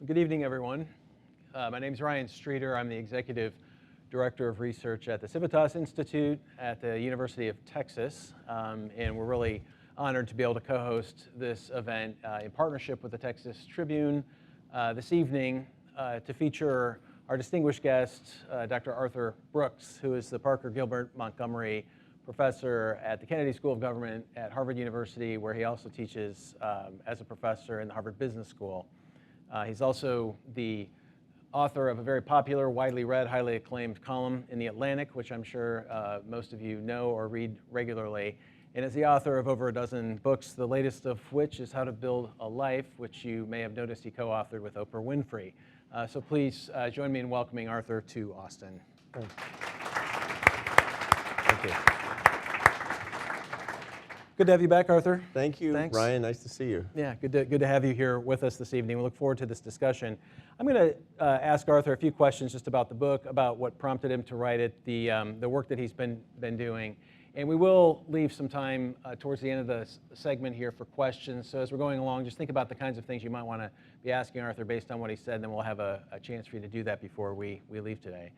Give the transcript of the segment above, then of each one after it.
Good evening, everyone. My name is Ryan Streeter. I'm the Executive Director of Research at the Civitas Institute at the University of Texas, and we're really honored to be able to co-host this event in partnership with the Texas Tribune this evening to feature our distinguished guest, Dr. Arthur Brooks, who is the Parker Gilbert Montgomery Professor at the Kennedy School of Government at Harvard University, where he also teaches as a professor in the Harvard Business School. He's also the author of a very popular, widely read, highly acclaimed column in The Atlantic, which I'm sure most of you know or read regularly, and is the author of over a dozen books, the latest of which is How to Build a Life, which you may have noticed he co-authored with Oprah Winfrey. So please join me in welcoming Arthur to Austin. Thank you. Good to have you back, Arthur. Thank you, Thanks. Ryan. Nice to see you. Yeah, good to have you here with us this evening. We look forward to this discussion. I'm going to ask Arthur a few questions just about the book, about what prompted him to write it, the work that he's been doing. And we will leave some time towards the end of the segment here for questions. So as we're going along, just think about the kinds of things you might want to be asking Arthur based on what he said, and then we'll have a chance for you to do that before we leave today.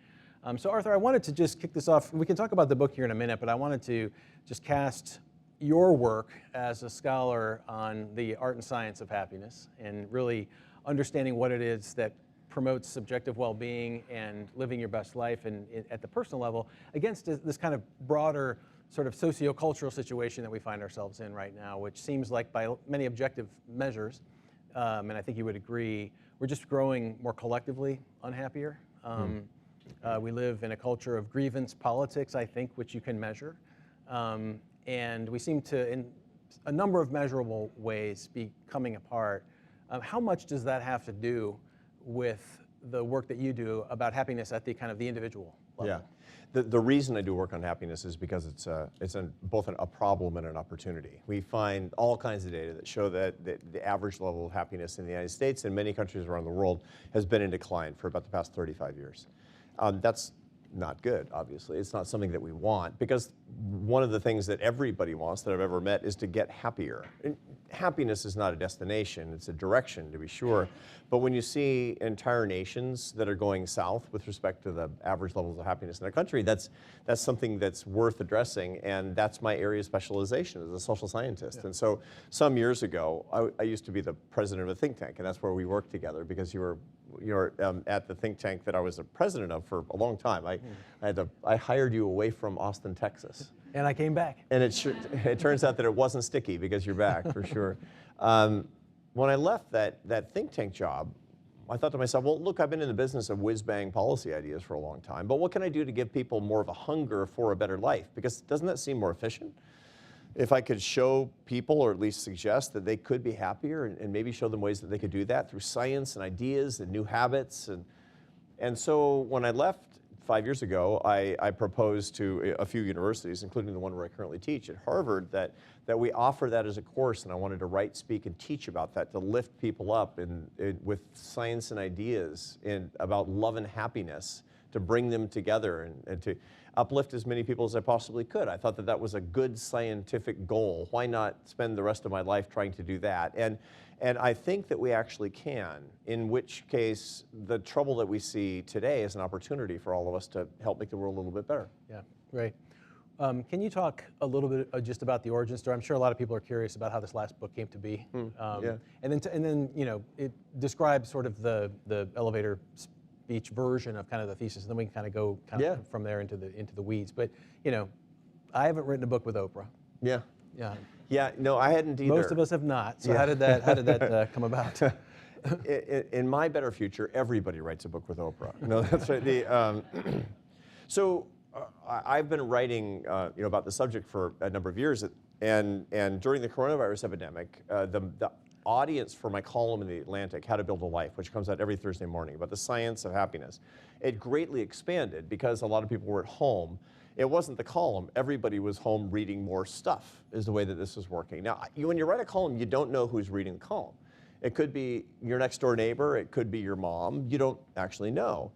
So Arthur, I wanted to just kick this off. We can talk about the book here in a minute, but I wanted to just cast your work as a scholar on the art and science of happiness and really understanding what it is that promotes subjective well-being and living your best life and at the personal level against this kind of broader sort of socio-cultural situation that we find ourselves in right now, which seems like by many objective measures, and I think you would agree, we're just growing more collectively unhappier. We live in a culture of grievance politics, I think, which you can measure. And we seem to, in a number of measurable ways, be coming apart. How much does that have to do with the work that you do about happiness at the kind of the individual level? Yeah, the reason I do work on happiness is because it's both a problem and an opportunity. We find all kinds of data that show that the average level of happiness in the United States and many countries around the world has been in decline for about the past 35 years. That's not good, obviously. It's not something that we want, because one of the things that everybody wants that I've ever met is to get happier. And happiness is not a destination, it's a direction, to be sure. But when you see entire nations that are going south with respect to the average levels of happiness in a country, that's something that's worth addressing, and that's my area of specialization as a social scientist. Yeah. And so some years ago, I used to be the president of a think tank, and that's where we worked together, because you're at the think tank that I was the president of for a long time. I hired you away from Austin, Texas. And I came back. And it turns out that it wasn't sticky, because you're back, for sure. When I left that think tank job, I thought to myself, well, look, I've been in the business of whiz-bang policy ideas for a long time, but what can I do to give people more of a hunger for a better life? Because doesn't that seem more efficient? If I could show people, or at least suggest that they could be happier, and maybe show them ways that they could do that through science and ideas and new habits. And so when I left 5 years ago, I proposed to a few universities, including the one where I currently teach at Harvard, that we offer that as a course, and I wanted to write, speak, and teach about that, to lift people up with science and ideas about love and happiness, to bring them together and to uplift as many people as I possibly could. I thought that was a good scientific goal. Why not spend the rest of my life trying to do that? And I think that we actually can, in which case the trouble that we see today is an opportunity for all of us to help make the world a little bit better. Yeah, great. Can you talk a little bit just about the origin story? I'm sure a lot of people are curious about how this last book came to be. Yeah. And then you know, it describes sort of the elevator speech version of kind of the thesis, and then we can kind of go from there into the weeds. But you know, I haven't written a book with Oprah. Yeah. Yeah. Yeah. No, I hadn't either. Most of us have not. So how did that come about? In my better future, everybody writes a book with Oprah. No, that's right. So I've been writing about the subject for a number of years, and during the coronavirus epidemic, the audience for my column in The Atlantic, How to Build a Life, which comes out every Thursday morning, about the science of happiness, it greatly expanded because a lot of people were at home. It wasn't the column. Everybody was home reading more stuff, is the way that this is working. Now, when you write a column, you don't know who's reading the column. It could be your next door neighbor. It could be your mom. You don't actually know.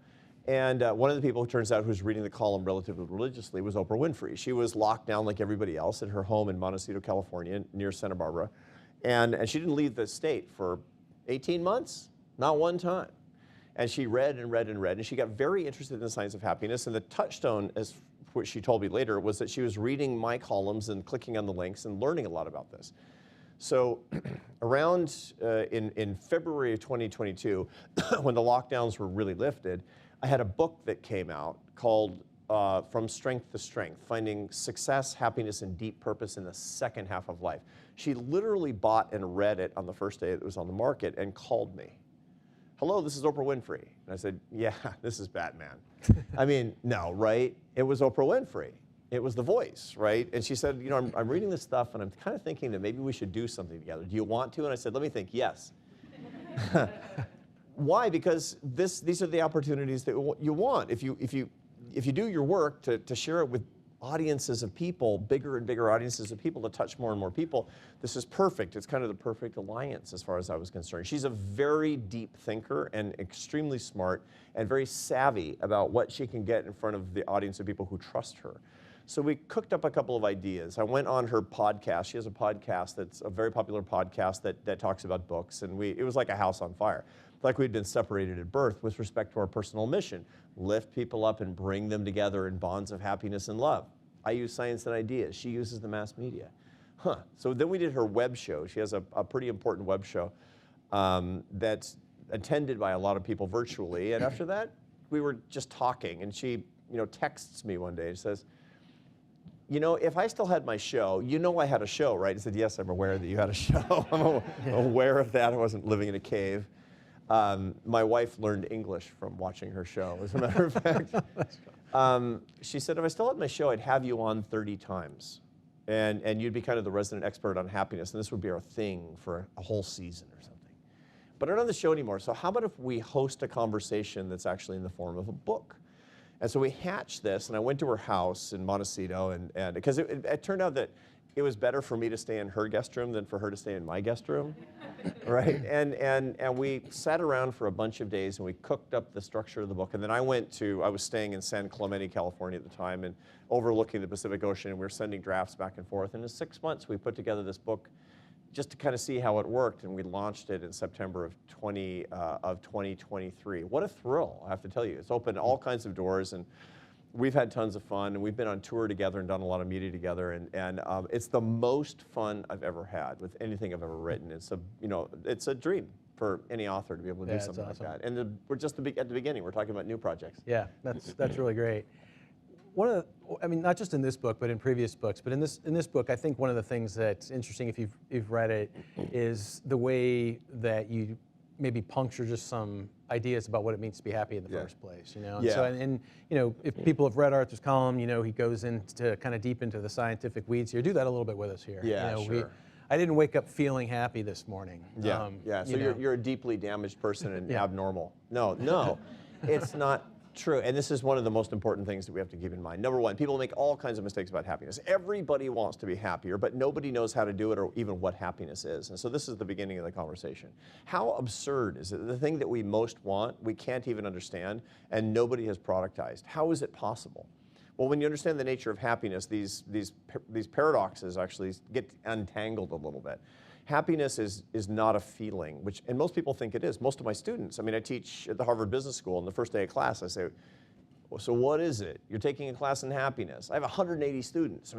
And one of the people, who turns out, who's reading the column relatively religiously was Oprah Winfrey. She was locked down like everybody else at her home in Montecito, California, near Santa Barbara. And she didn't leave the state for 18 months. not one time. And she read and read and read, and she got very interested in the science of happiness. And the touchstone, as what she told me later, was that she was reading my columns and clicking on the links and learning a lot about this. So around in February of 2022, when the lockdowns were really lifted, I had a book that came out called From Strength to Strength, Finding Success, Happiness, and Deep Purpose in the Second Half of Life. She literally bought and read it on the first day it was on the market and called me. Hello, this is Oprah Winfrey. And I said, yeah, this is Batman. I mean, no, right? It was Oprah Winfrey. It was The Voice, right? And she said, you know, I'm reading this stuff and I'm kind of thinking that maybe we should do something together. Do you want to? And I said, let me think, yes. Why? Because these are the opportunities that you want. If you do your work to share it with audiences of people, bigger and bigger audiences of people, to touch more and more people, this is perfect. It's kind of the perfect alliance as far as I was concerned. She's a very deep thinker and extremely smart and very savvy about what she can get in front of the audience of people who trust her. So we cooked up a couple of ideas. I went on her podcast. She has a podcast that's a very popular podcast that talks about books, and it was like a house on fire. Like we'd been separated at birth with respect to our personal mission. Lift people up and bring them together in bonds of happiness and love. I use science and ideas. She uses the mass media. So then we did her web show. She has a pretty important web show that's attended by a lot of people virtually. And after that, we were just talking. And she, texts me one day and says, if I still had my show, I had a show, right? I said, yes, I'm aware that you had a show. I'm aware of that. I wasn't living in a cave. My wife learned English from watching her show, as a matter of fact. She said, if I still had my show, I'd have you on 30 times. And you'd be kind of the resident expert on happiness, and this would be our thing for a whole season or something. But I don't have the show anymore, so how about if we host a conversation that's actually in the form of a book? And so we hatched this, and I went to her house in Montecito, and because it turned out that it was better for me to stay in her guest room than for her to stay in my guest room, right? And we sat around for a bunch of days and we cooked up the structure of the book. And then I was staying in San Clemente, California at the time, and overlooking the Pacific Ocean, and we were sending drafts back and forth. And in 6 months, we put together this book just to kind of see how it worked, and we launched it in September of 2023. What a thrill, I have to tell you. It's opened all kinds of doors, and we've had tons of fun, and we've been on tour together and done a lot of media together, and it's the most fun I've ever had with anything I've ever written. It's a dream for any author to be able to do something like that. And we're just at the beginning. We're talking about new projects. Yeah, that's really great. Not just in this book, but in previous books. But in this book, I think one of the things that's interesting, if you've read it, is the way that you maybe puncture just some ideas about what it means to be happy in the first place. Yeah. So and if people have read Arthur's column, he goes into kind of deep into the scientific weeds here. Do that a little bit with us here. Yeah, sure. I didn't wake up feeling happy this morning. Yeah, So you're a deeply damaged person and abnormal. No, it's not true. And this is one of the most important things that we have to keep in mind. Number one, people make all kinds of mistakes about happiness. Everybody wants to be happier, but nobody knows how to do it or even what happiness is. And so this is the beginning of the conversation. How absurd is it? The thing that we most want, we can't even understand, and nobody has productized. How is it possible? Well, when you understand the nature of happiness, these paradoxes actually get untangled a little bit. Happiness is not a feeling, and most people think it is. Most of my students, I teach at the Harvard Business School, and the first day of class, I say, well, so what is it? You're taking a class in happiness. I have 180 students.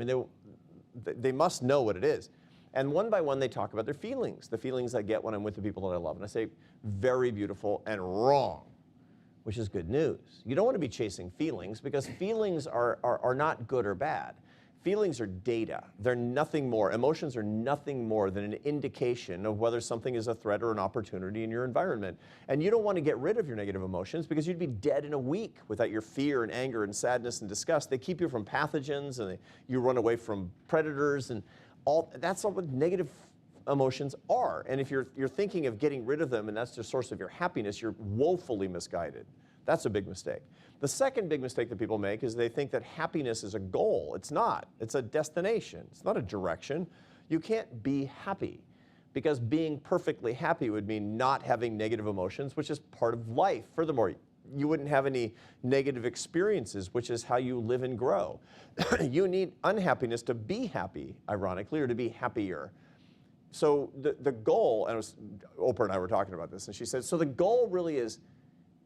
They must know what it is. And one by one, they talk about their feelings, the feelings I get when I'm with the people that I love. And I say, very beautiful and wrong, which is good news. You don't want to be chasing feelings, because feelings are not good or bad. Feelings are data. They're nothing more. Emotions are nothing more than an indication of whether something is a threat or an opportunity in your environment. And you don't want to get rid of your negative emotions, because you'd be dead in a week without your fear and anger and sadness and disgust. They keep you from pathogens, and you run away from predators, and that's all what negative emotions are. And if you're thinking of getting rid of them and that's the source of your happiness, you're woefully misguided. That's a big mistake. The second big mistake that people make is they think that happiness is a goal. It's not. It's a destination. It's not a direction. You can't be happy, because being perfectly happy would mean not having negative emotions, which is part of life. Furthermore, you wouldn't have any negative experiences, which is how you live and grow. You need unhappiness to be happy, ironically, or to be happier. So the goal, and Oprah and I were talking about this, and she said, so the goal really is,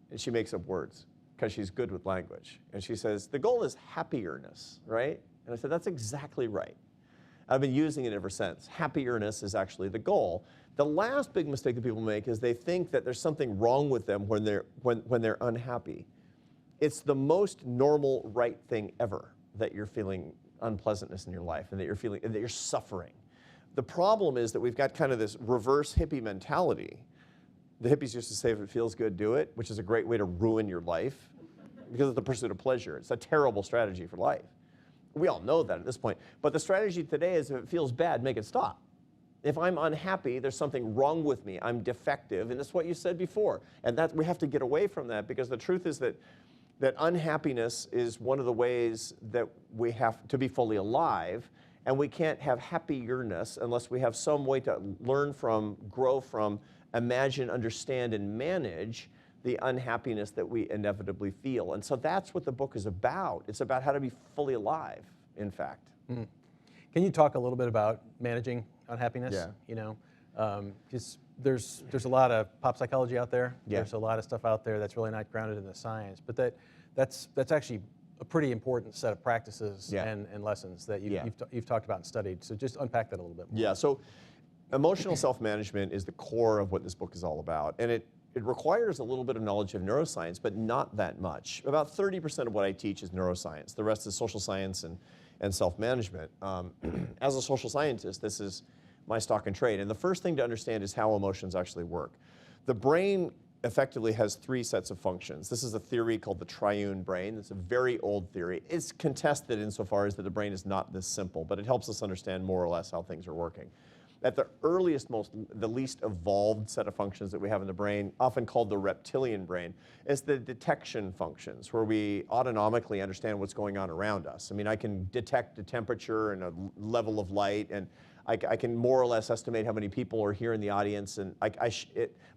and she makes up words because she's good with language. And she says, the goal is happierness, right? And I said, that's exactly right. I've been using it ever since. Happierness is actually the goal. The last big mistake that people make is they think that there's something wrong with them when they're unhappy. It's the most normal, right thing ever that you're feeling unpleasantness in your life and that you're suffering. The problem is that we've got kind of this reverse hippie mentality. The hippies used to say, if it feels good, do it, which is a great way to ruin your life because of the pursuit of pleasure. It's a terrible strategy for life. We all know that at this point. But the strategy today is if it feels bad, make it stop. If I'm unhappy, there's something wrong with me. I'm defective, and that's what you said before. And that we have to get away from that because the truth is that unhappiness is one of the ways that we have to be fully alive. And we can't have happierness unless we have some way to learn from, grow from, imagine, understand, and manage the unhappiness that we inevitably feel. And so that's what the book is about. It's about how to be fully alive, in fact. Mm. Can you talk a little bit about managing unhappiness? Yeah. You know, because there's a lot of pop psychology out there. Yeah. There's a lot of stuff out there that's really not grounded in the science. But that's actually a pretty important set of practices and lessons that you've talked about and studied. So just unpack that a little bit more. Yeah, so emotional self-management is the core of what this book is all about. And it requires a little bit of knowledge of neuroscience, but not that much. About 30% of what I teach is neuroscience. The rest is social science and self-management. As a social scientist, this is my stock and trade. And the first thing to understand is how emotions actually work. The brain effectively has three sets of functions. This is a theory called the Tribune brain. It's a very old theory. It's contested insofar as that the brain is not this simple, but it helps us understand more or less how things are working. At the earliest, the least evolved set of functions that we have in the brain, often called the reptilian brain, is the detection functions, where we autonomically understand what's going on around us. I mean, I can detect a temperature and a level of light, and I can more or less estimate how many people are here in the audience, and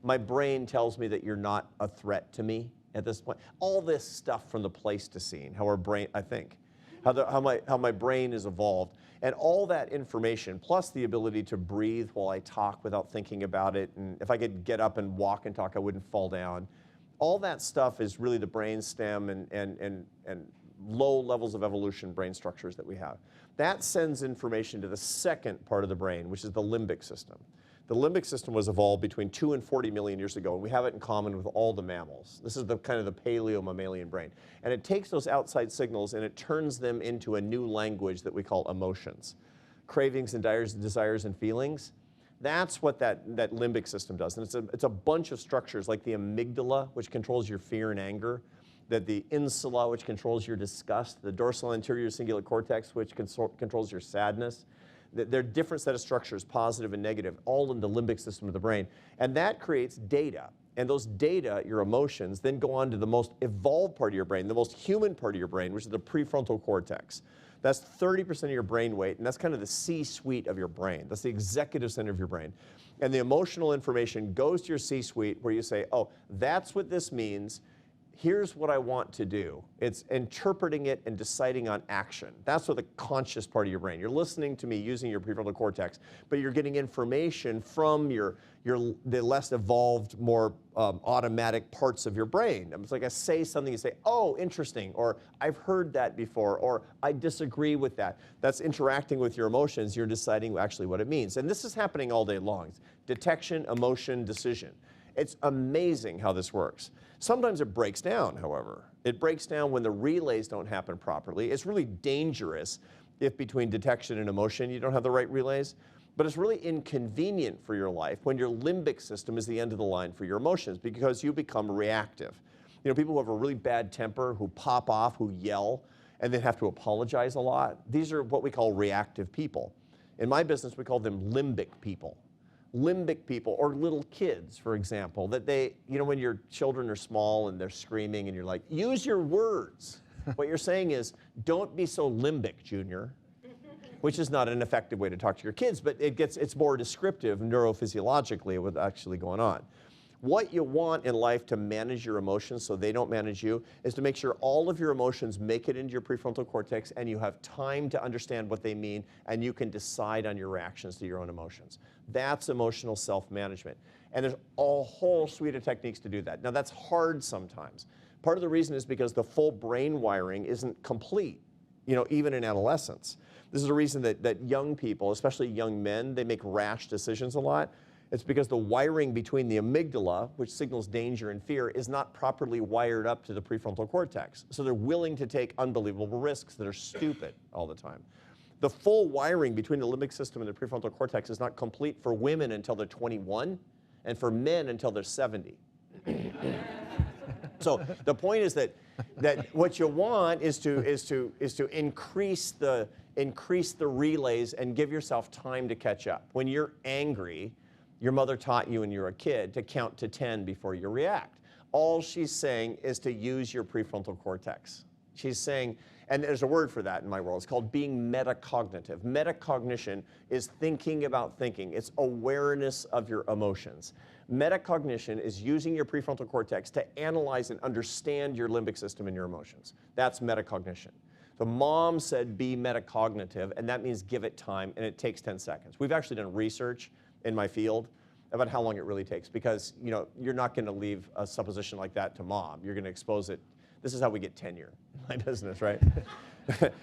my brain tells me that you're not a threat to me at this point. All this stuff from the Pleistocene, how our brain, I think, how my brain is evolved, and all that information, plus the ability to breathe while I talk without thinking about it, and if I could get up and walk and talk, I wouldn't fall down. All that stuff is really the brain stem and low levels of evolution brain structures that we have. That sends information to the second part of the brain, which is the limbic system. The limbic system was evolved between 2 and 40 million years ago, and we have it in common with all the mammals. This is the kind of the paleo-mammalian brain. And it takes those outside signals and it turns them into a new language that we call emotions. Cravings and desires and feelings. That's what that limbic system does. And it's a bunch of structures like the amygdala, which controls your fear and anger, the insula, which controls your disgust, the dorsal anterior cingulate cortex, which controls your sadness. They're different set of structures, positive and negative, all in the limbic system of the brain. And that creates data. And those data, your emotions, then go on to the most evolved part of your brain, the most human part of your brain, which is the prefrontal cortex. That's 30% of your brain weight, and that's kind of the C-suite of your brain. That's the executive center of your brain. And the emotional information goes to your C-suite where you say, oh, that's what this means. Here's what I want to do. It's interpreting it and deciding on action. That's what the conscious part of your brain. You're listening to me using your prefrontal cortex, but you're getting information from the less evolved, more automatic parts of your brain. It's like I say something, you say, oh, interesting, or I've heard that before, or I disagree with that. That's interacting with your emotions. You're deciding actually what it means. And this is happening all day long. It's detection, emotion, decision. It's amazing how this works. Sometimes it breaks down, however. It breaks down when the relays don't happen properly. It's really dangerous if between detection and emotion you don't have the right relays. But it's really inconvenient for your life when your limbic system is the end of the line for your emotions because you become reactive. You know, people who have a really bad temper, who pop off, who yell, and then have to apologize a lot, these are what we call reactive people. In my business, we call them limbic people. Limbic people, or little kids, for example, that when your children are small and they're screaming and you're like, use your words. What you're saying is, don't be so limbic, Junior, which is not an effective way to talk to your kids, but it's more descriptive neurophysiologically of what's actually going on. What you want in life to manage your emotions so they don't manage you is to make sure all of your emotions make it into your prefrontal cortex and you have time to understand what they mean and you can decide on your reactions to your own emotions. That's emotional self-management. And there's a whole suite of techniques to do that. Now that's hard sometimes. Part of the reason is because the full brain wiring isn't complete, even in adolescence. This is a reason that young people, especially young men, they make rash decisions a lot. It's because the wiring between the amygdala, which signals danger and fear, is not properly wired up to the prefrontal cortex. So they're willing to take unbelievable risks that are stupid all the time. The full wiring between the limbic system and the prefrontal cortex is not complete for women until they're 21 and for men until they're 70. So the point is that what you want is to increase the relays and give yourself time to catch up. When you're angry, your mother taught you when you were a kid to count to 10 before you react. All she's saying is to use your prefrontal cortex. She's saying, and there's a word for that in my world, it's called being metacognitive. Metacognition is thinking about thinking. It's awareness of your emotions. Metacognition is using your prefrontal cortex to analyze and understand your limbic system and your emotions. That's metacognition. The mom said be metacognitive, and that means give it time, and it takes 10 seconds. We've actually done research in my field about how long it really takes because you're not going to leave a supposition like that to mom. You're going to expose it. This is how we get tenure in my business, right?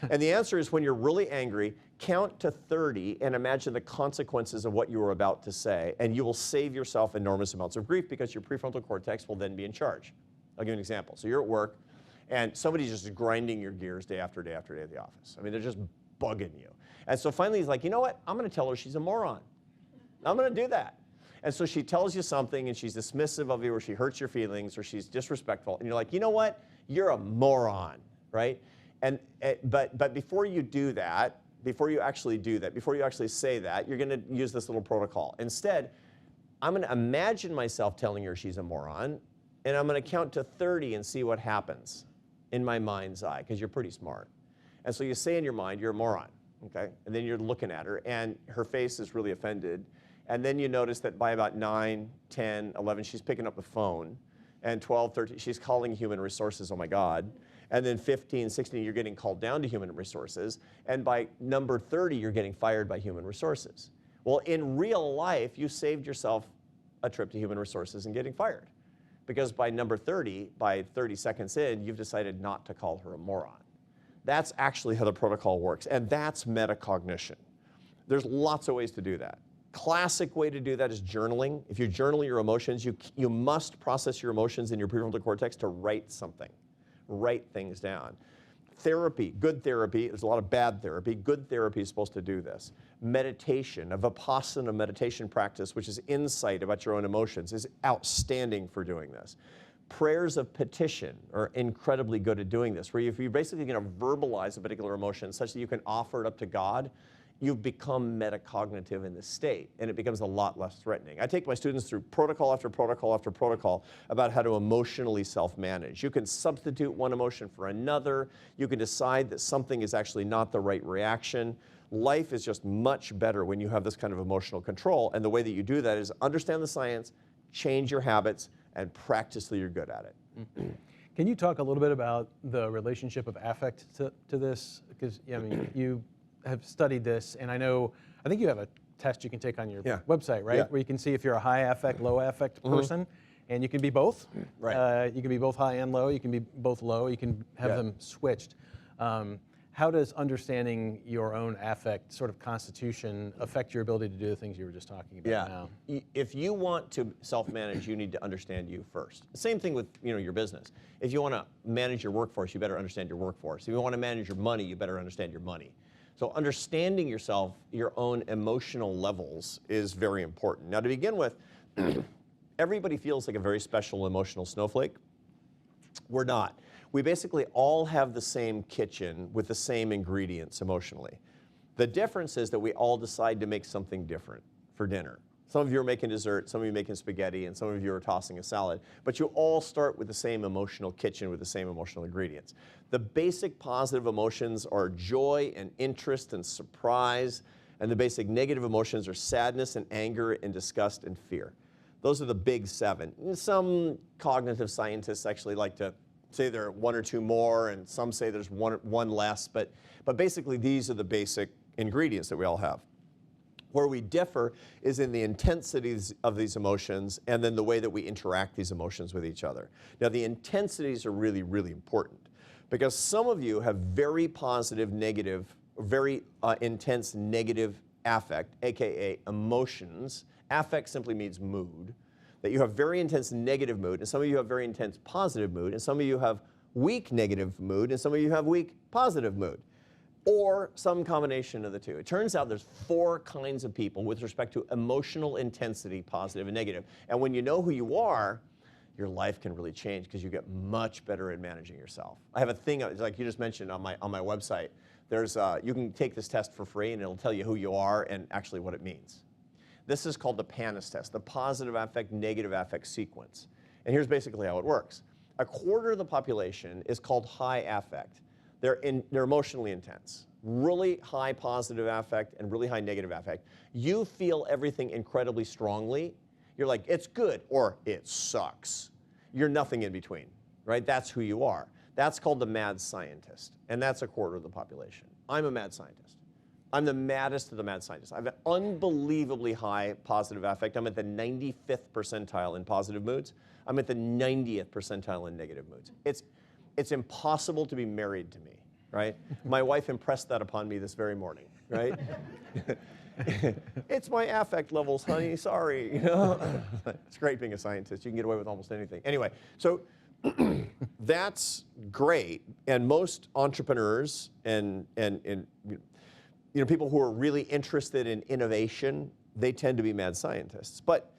And the answer is when you're really angry, count to 30 and imagine the consequences of what you were about to say, and you will save yourself enormous amounts of grief because your prefrontal cortex will then be in charge. I'll give you an example. So you're at work, and somebody's just grinding your gears day after day after day at the office. I mean, they're just bugging you. And so finally he's like, you know what? I'm going to tell her she's a moron. I'm going to do that. And so she tells you something and she's dismissive of you or she hurts your feelings or she's disrespectful. And you're like, you know what? You're a moron, right? But before you do that, before you actually say that, you're going to use this little protocol. Instead, I'm going to imagine myself telling her she's a moron and I'm going to count to 30 and see what happens in my mind's eye because you're pretty smart. And so you say in your mind, you're a moron, okay? And then you're looking at her and her face is really offended. And then you notice that by about 9, 10, 11, she's picking up the phone. And 12, 13, she's calling human resources, oh my God. And then 15, 16, you're getting called down to human resources. And by number 30, you're getting fired by human resources. Well, in real life, you saved yourself a trip to human resources and getting fired. Because by number 30, by 30 seconds in, you've decided not to call her a moron. That's actually how the protocol works. And that's metacognition. There's lots of ways to do that. Classic way to do that is journaling. If you journal your emotions, you must process your emotions in your prefrontal cortex to write something. Write things down. Therapy, good therapy, there's a lot of bad therapy. Good therapy is supposed to do this. Meditation, a Vipassana meditation practice, which is insight about your own emotions, is outstanding for doing this. Prayers of petition are incredibly good at doing this, where if you're basically going to verbalize a particular emotion such that you can offer it up to God, you've become metacognitive in this state, and it becomes a lot less threatening. I take my students through protocol after protocol after protocol about how to emotionally self-manage. You can substitute one emotion for another. You can decide that something is actually not the right reaction. Life is just much better when you have this kind of emotional control, and the way that you do that is understand the science, change your habits, and practice till you're good at it. Mm-hmm. Can you talk a little bit about the relationship of affect to this? Because you have studied this, and I think you have a test you can take on your website, right? Yeah. Where you can see if you're a high affect, low affect person, and you can be both. Right. You can be both high and low. You can be both low. You can have them switched. How does understanding your own affect sort of constitution affect your ability to do the things you were just talking about now? If you want to self-manage, you need to understand you first. Same thing with your business. If you want to manage your workforce, you better understand your workforce. If you want to manage your money, you better understand your money. So understanding yourself, your own emotional levels is very important. Now to begin with, everybody feels like a very special emotional snowflake. We're not. We basically all have the same kitchen with the same ingredients emotionally. The difference is that we all decide to make something different for dinner. Some of you are making dessert, some of you are making spaghetti, and some of you are tossing a salad. But you all start with the same emotional kitchen with the same emotional ingredients. The basic positive emotions are joy and interest and surprise, and the basic negative emotions are sadness and anger and disgust and fear. Those are the big 7. And some cognitive scientists actually like to say there are 1 or 2 more, and some say there's one less, but basically these are the basic ingredients that we all have. Where we differ is in the intensities of these emotions and then the way that we interact these emotions with each other. Now, the intensities are really, really important because some of you have very positive, negative, very intense negative affect, aka emotions. Affect simply means mood. That you have very intense negative mood, and some of you have very intense positive mood, and some of you have weak negative mood, and some of you have weak positive mood. Or some combination of the two. It turns out there's 4 kinds of people with respect to emotional intensity, positive and negative. And when you know who you are, your life can really change because you get much better at managing yourself. I have a thing, like you just mentioned on my website, there's you can take this test for free and it'll tell you who you are and actually what it means. This is called the PANAS test, the positive affect, negative affect sequence. And here's basically how it works. 1/4 of the population is called high affect. They're emotionally intense, really high positive affect and really high negative affect. You feel everything incredibly strongly. You're like, it's good or it sucks. You're nothing in between, right? That's who you are. That's called the mad scientist, and that's 1/4 of the population. I'm a mad scientist. I'm the maddest of the mad scientists. I have an unbelievably high positive affect. I'm at the 95th percentile in positive moods. I'm at the 90th percentile in negative moods. It's impossible to be married to me, right? My wife impressed that upon me this very morning, right? It's my affect levels, honey, sorry, you know? It's great being a scientist. You can get away with almost anything. Anyway, so that's great. And most entrepreneurs and people who are really interested in innovation, they tend to be mad scientists. But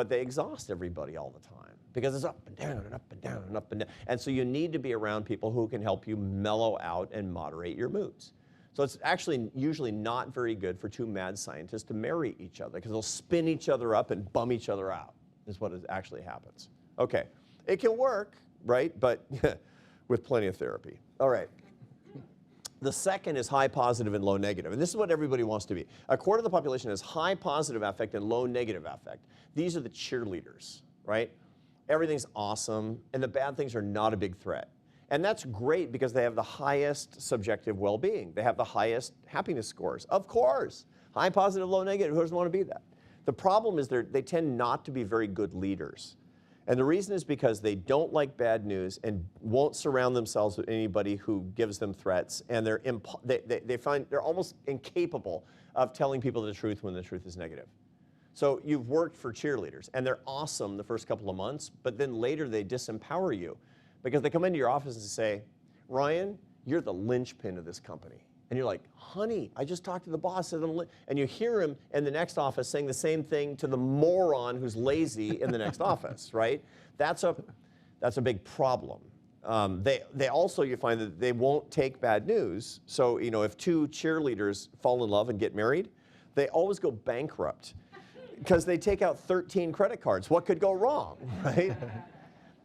they exhaust everybody all the time. Because it's up and down and up and down and up and down. And so you need to be around people who can help you mellow out and moderate your moods. So it's actually usually not very good for 2 mad scientists to marry each other because they'll spin each other up and bum each other out is what actually happens. Okay, it can work, right? But with plenty of therapy. All right. The second is high positive and low negative. And this is what everybody wants to be. 1/4 of the population has high positive affect and low negative affect. These are the cheerleaders, right? Everything's awesome, and the bad things are not a big threat. And that's great because they have the highest subjective well-being. They have the highest happiness scores. Of course, high positive, low negative, who doesn't want to be that? The problem is they tend not to be very good leaders. And the reason is because they don't like bad news and won't surround themselves with anybody who gives them threats, and they find they're almost incapable of telling people the truth when the truth is negative. So you've worked for cheerleaders, and they're awesome the first couple of months, but then later they disempower you because they come into your office and say, Ryan, you're the linchpin of this company. And you're like, honey, I just talked to the boss. And you hear him in the next office saying the same thing to the moron who's lazy in the next office, right? That's a big problem. They also, you find that they won't take bad news. So, if 2 cheerleaders fall in love and get married, they always go bankrupt because they take out 13 credit cards. What could go wrong, right?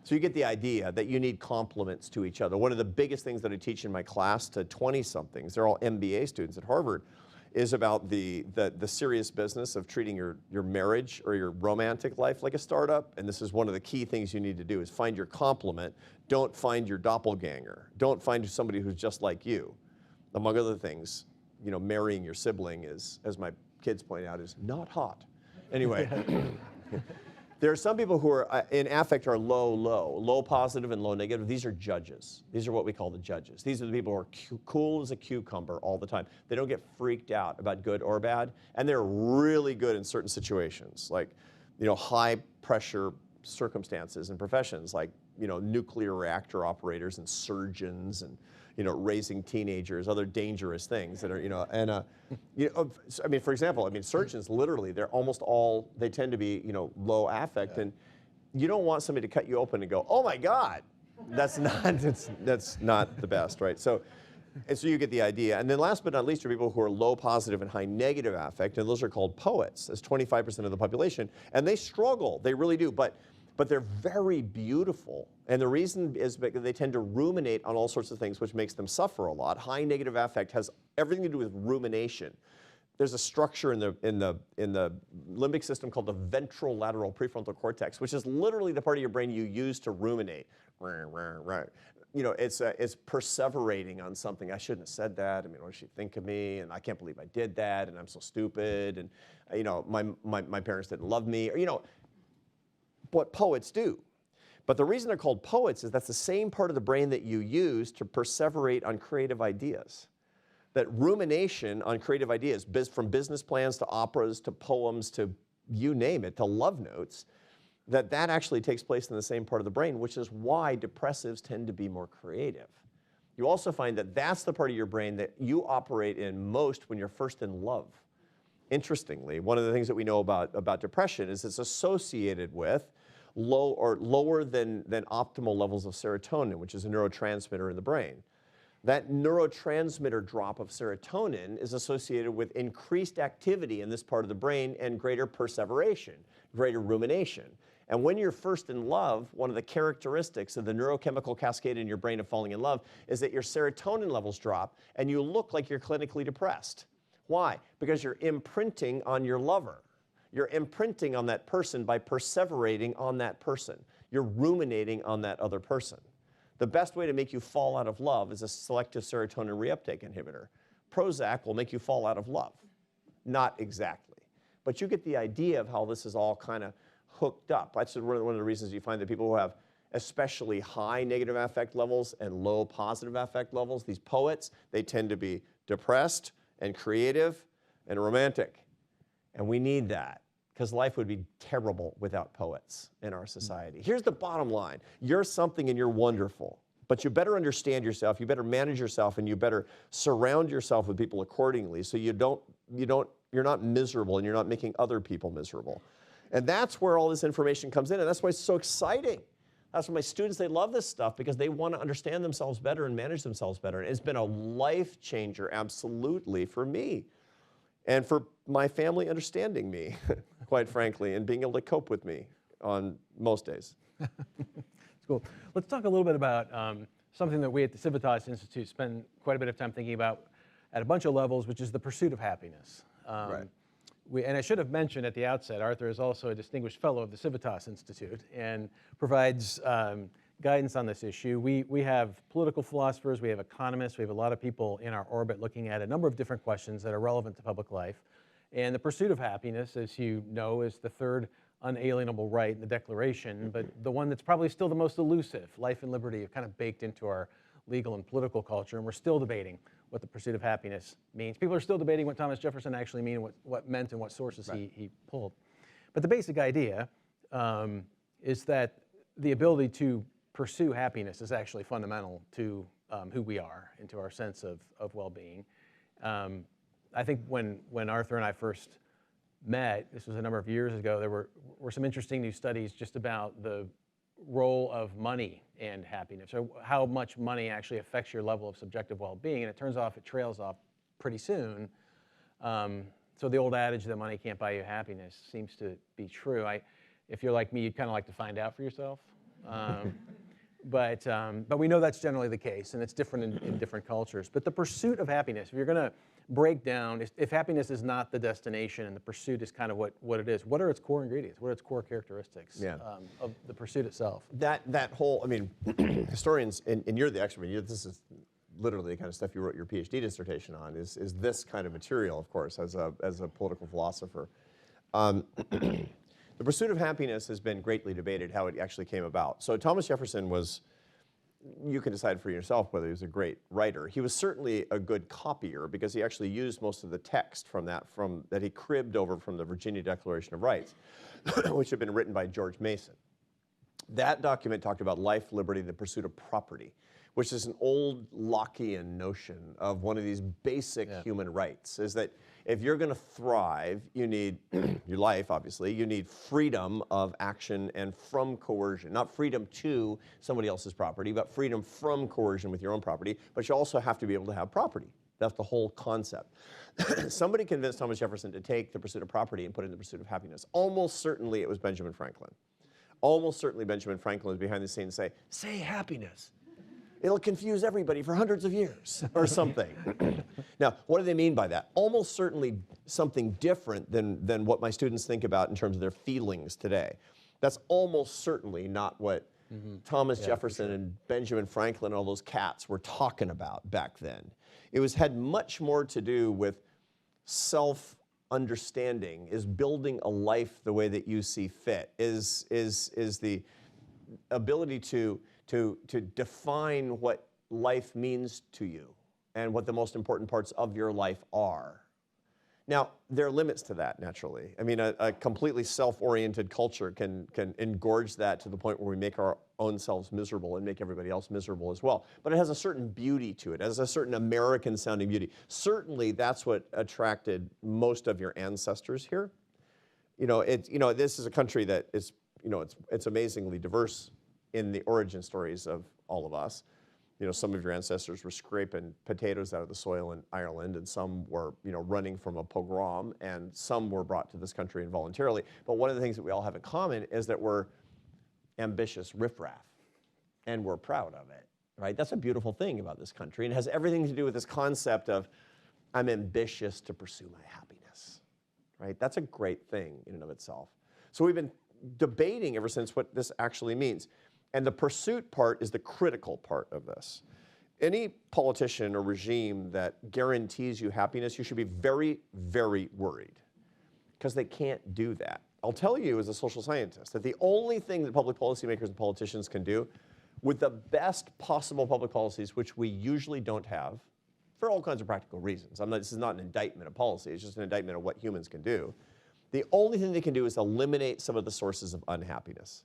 So you get the idea that you need compliments to each other. One of the biggest things that I teach in my class to 20-somethings, they're all MBA students at Harvard, is about the serious business of treating your marriage or your romantic life like a startup. And this is one of the key things you need to do is find your complement. Don't find your doppelganger. Don't find somebody who's just like you. Among other things, marrying your sibling is, as my kids point out, is not hot. Anyway, there are some people who are in affect are low positive and low negative. These are judges. These are what we call the judges. These are the people who are cool as a cucumber all the time. They don't get freaked out about good or bad, and they're really good in certain situations, like high pressure circumstances and professions, like nuclear reactor operators and surgeons and raising teenagers, other dangerous things that are, for example, surgeons literally, they tend to be, low affect, and you don't want somebody to cut you open and go, oh my God, that's not the best, right? So you get the idea. And then last but not least are people who are low positive and high negative affect, and those are called poets. That's 25% of the population, and they struggle, they really do, but they're very beautiful. And the reason is because they tend to ruminate on all sorts of things, which makes them suffer a lot. High negative affect has everything to do with rumination. there's a structure in the limbic system called the ventrolateral prefrontal cortex, which is literally the part of your brain you use to ruminate. You know, it's perseverating on something. I shouldn't have said that. I mean, what does she think of me? And I can't believe I did that. And I'm so stupid. And you know, my parents didn't love me. Or, you know, what poets do. But the reason they're called poets is that's the same part of the brain that you use to perseverate on creative ideas. That rumination on creative ideas, from business plans to operas to poems to you name it, to love notes, that actually takes place in the same part of the brain, which is why depressives tend to be more creative. You also find that that's the part of your brain that you operate in most when you're first in love. Interestingly, one of the things that we know about depression is it's associated with lower than optimal levels of serotonin, which is a neurotransmitter in the brain. That neurotransmitter drop of serotonin is associated with increased activity in this part of the brain and greater perseveration, greater rumination. And when you're first in love, one of the characteristics of the neurochemical cascade in your brain of falling in love is that your serotonin levels drop and you look like you're clinically depressed. Why? Because you're imprinting on your lover. You're imprinting on that person by perseverating on that person. You're ruminating on that other person. The best way to make you fall out of love is a selective serotonin reuptake inhibitor. Prozac will make you fall out of love. Not exactly. But you get the idea of how this is all kind of hooked up. That's one of the reasons you find that people who have especially high negative affect levels and low positive affect levels, these poets, they tend to be depressed and creative and romantic. And we need that, because life would be terrible without poets in our society. Here's the bottom line. You're something and you're wonderful, but you better understand yourself, you better manage yourself, and you better surround yourself with people accordingly so you're not miserable and you're not making other people miserable. And that's where all this information comes in, and that's why it's so exciting. That's why my students, they love this stuff because they want to understand themselves better and manage themselves better. And it's been a life changer, absolutely, for me. And for my family understanding me, quite frankly, and being able to cope with me on most days. That's cool. Let's talk a little bit about something that we at the Civitas Institute spend quite a bit of time thinking about at a bunch of levels, which is the pursuit of happiness. Right. And I should have mentioned at the outset, Arthur is also a distinguished fellow of the Civitas Institute and provides guidance on this issue. We have political philosophers, we have economists, we have a lot of people in our orbit looking at a number of different questions that are relevant to public life. And the pursuit of happiness, as you know, is the third unalienable right in the Declaration, but the one that's probably still the most elusive. Life and liberty are kind of baked into our legal and political culture, and we're still debating what the pursuit of happiness means. People are still debating what Thomas Jefferson actually meant, what meant, and what sources he pulled. But the basic idea is that the ability to pursue happiness is actually fundamental to who we are and to our sense of well-being. I think when Arthur and I first met, this was a number of years ago, there were some interesting new studies just about the role of money and happiness, or how much money actually affects your level of subjective well-being, and it turns off, it trails off pretty soon. So the old adage that money can't buy you happiness seems to be true. If you're like me, you'd kind of like to find out for yourself. But we know that's generally the case, and it's different in different cultures. But the pursuit of happiness, if you're going to break down, if happiness is not the destination and the pursuit is kind of what it is, what are its core ingredients? What are its core characteristics of the pursuit itself? That whole, I mean, historians, and you're the expert, this is literally the kind of stuff you wrote your PhD dissertation on, is this kind of material, of course, as a political philosopher. The pursuit of happiness has been greatly debated, how it actually came about. So Thomas Jefferson was, you can decide for yourself whether he was a great writer. He was certainly a good copier because he actually used most of the text that he cribbed over from the Virginia Declaration of Rights, which had been written by George Mason. That document talked about life, liberty, the pursuit of property, which is an old Lockean notion of one of these basic human rights, is that if you're going to thrive, you need your life, obviously. You need freedom of action and from coercion. Not freedom to somebody else's property, but freedom from coercion with your own property. But you also have to be able to have property. That's the whole concept. Somebody convinced Thomas Jefferson to take the pursuit of property and put it in the pursuit of happiness. Almost certainly it was Benjamin Franklin. Almost certainly Benjamin Franklin was behind the scenes and say happiness. It'll confuse everybody for hundreds of years or something. Now, what do they mean by that? Almost certainly something different than what my students think about in terms of their feelings today. That's almost certainly not what Thomas Jefferson and Benjamin Franklin and all those cats were talking about back then. It had much more to do with self-understanding, is building a life the way that you see fit, is the ability to define what life means to you and what the most important parts of your life are. Now, there are limits to that, naturally. I mean, a completely self-oriented culture can engorge that to the point where we make our own selves miserable and make everybody else miserable as well. But it has a certain beauty to it. It has a certain American-sounding beauty. Certainly, that's what attracted most of your ancestors here. This is a country that is, it's amazingly diverse in the origin stories of all of us. Some of your ancestors were scraping potatoes out of the soil in Ireland, and some were, running from a pogrom, and some were brought to this country involuntarily. But one of the things that we all have in common is that we're ambitious riffraff, and we're proud of it, right? That's a beautiful thing about this country, and it has everything to do with this concept of, I'm ambitious to pursue my happiness, right? That's a great thing in and of itself. So we've been debating ever since what this actually means. And the pursuit part is the critical part of this. Any politician or regime that guarantees you happiness, you should be very, very worried, because they can't do that. I'll tell you as a social scientist that the only thing that public policymakers and politicians can do with the best possible public policies, which we usually don't have, for all kinds of practical reasons. This is not an indictment of policy, it's just an indictment of what humans can do. The only thing they can do is eliminate some of the sources of unhappiness.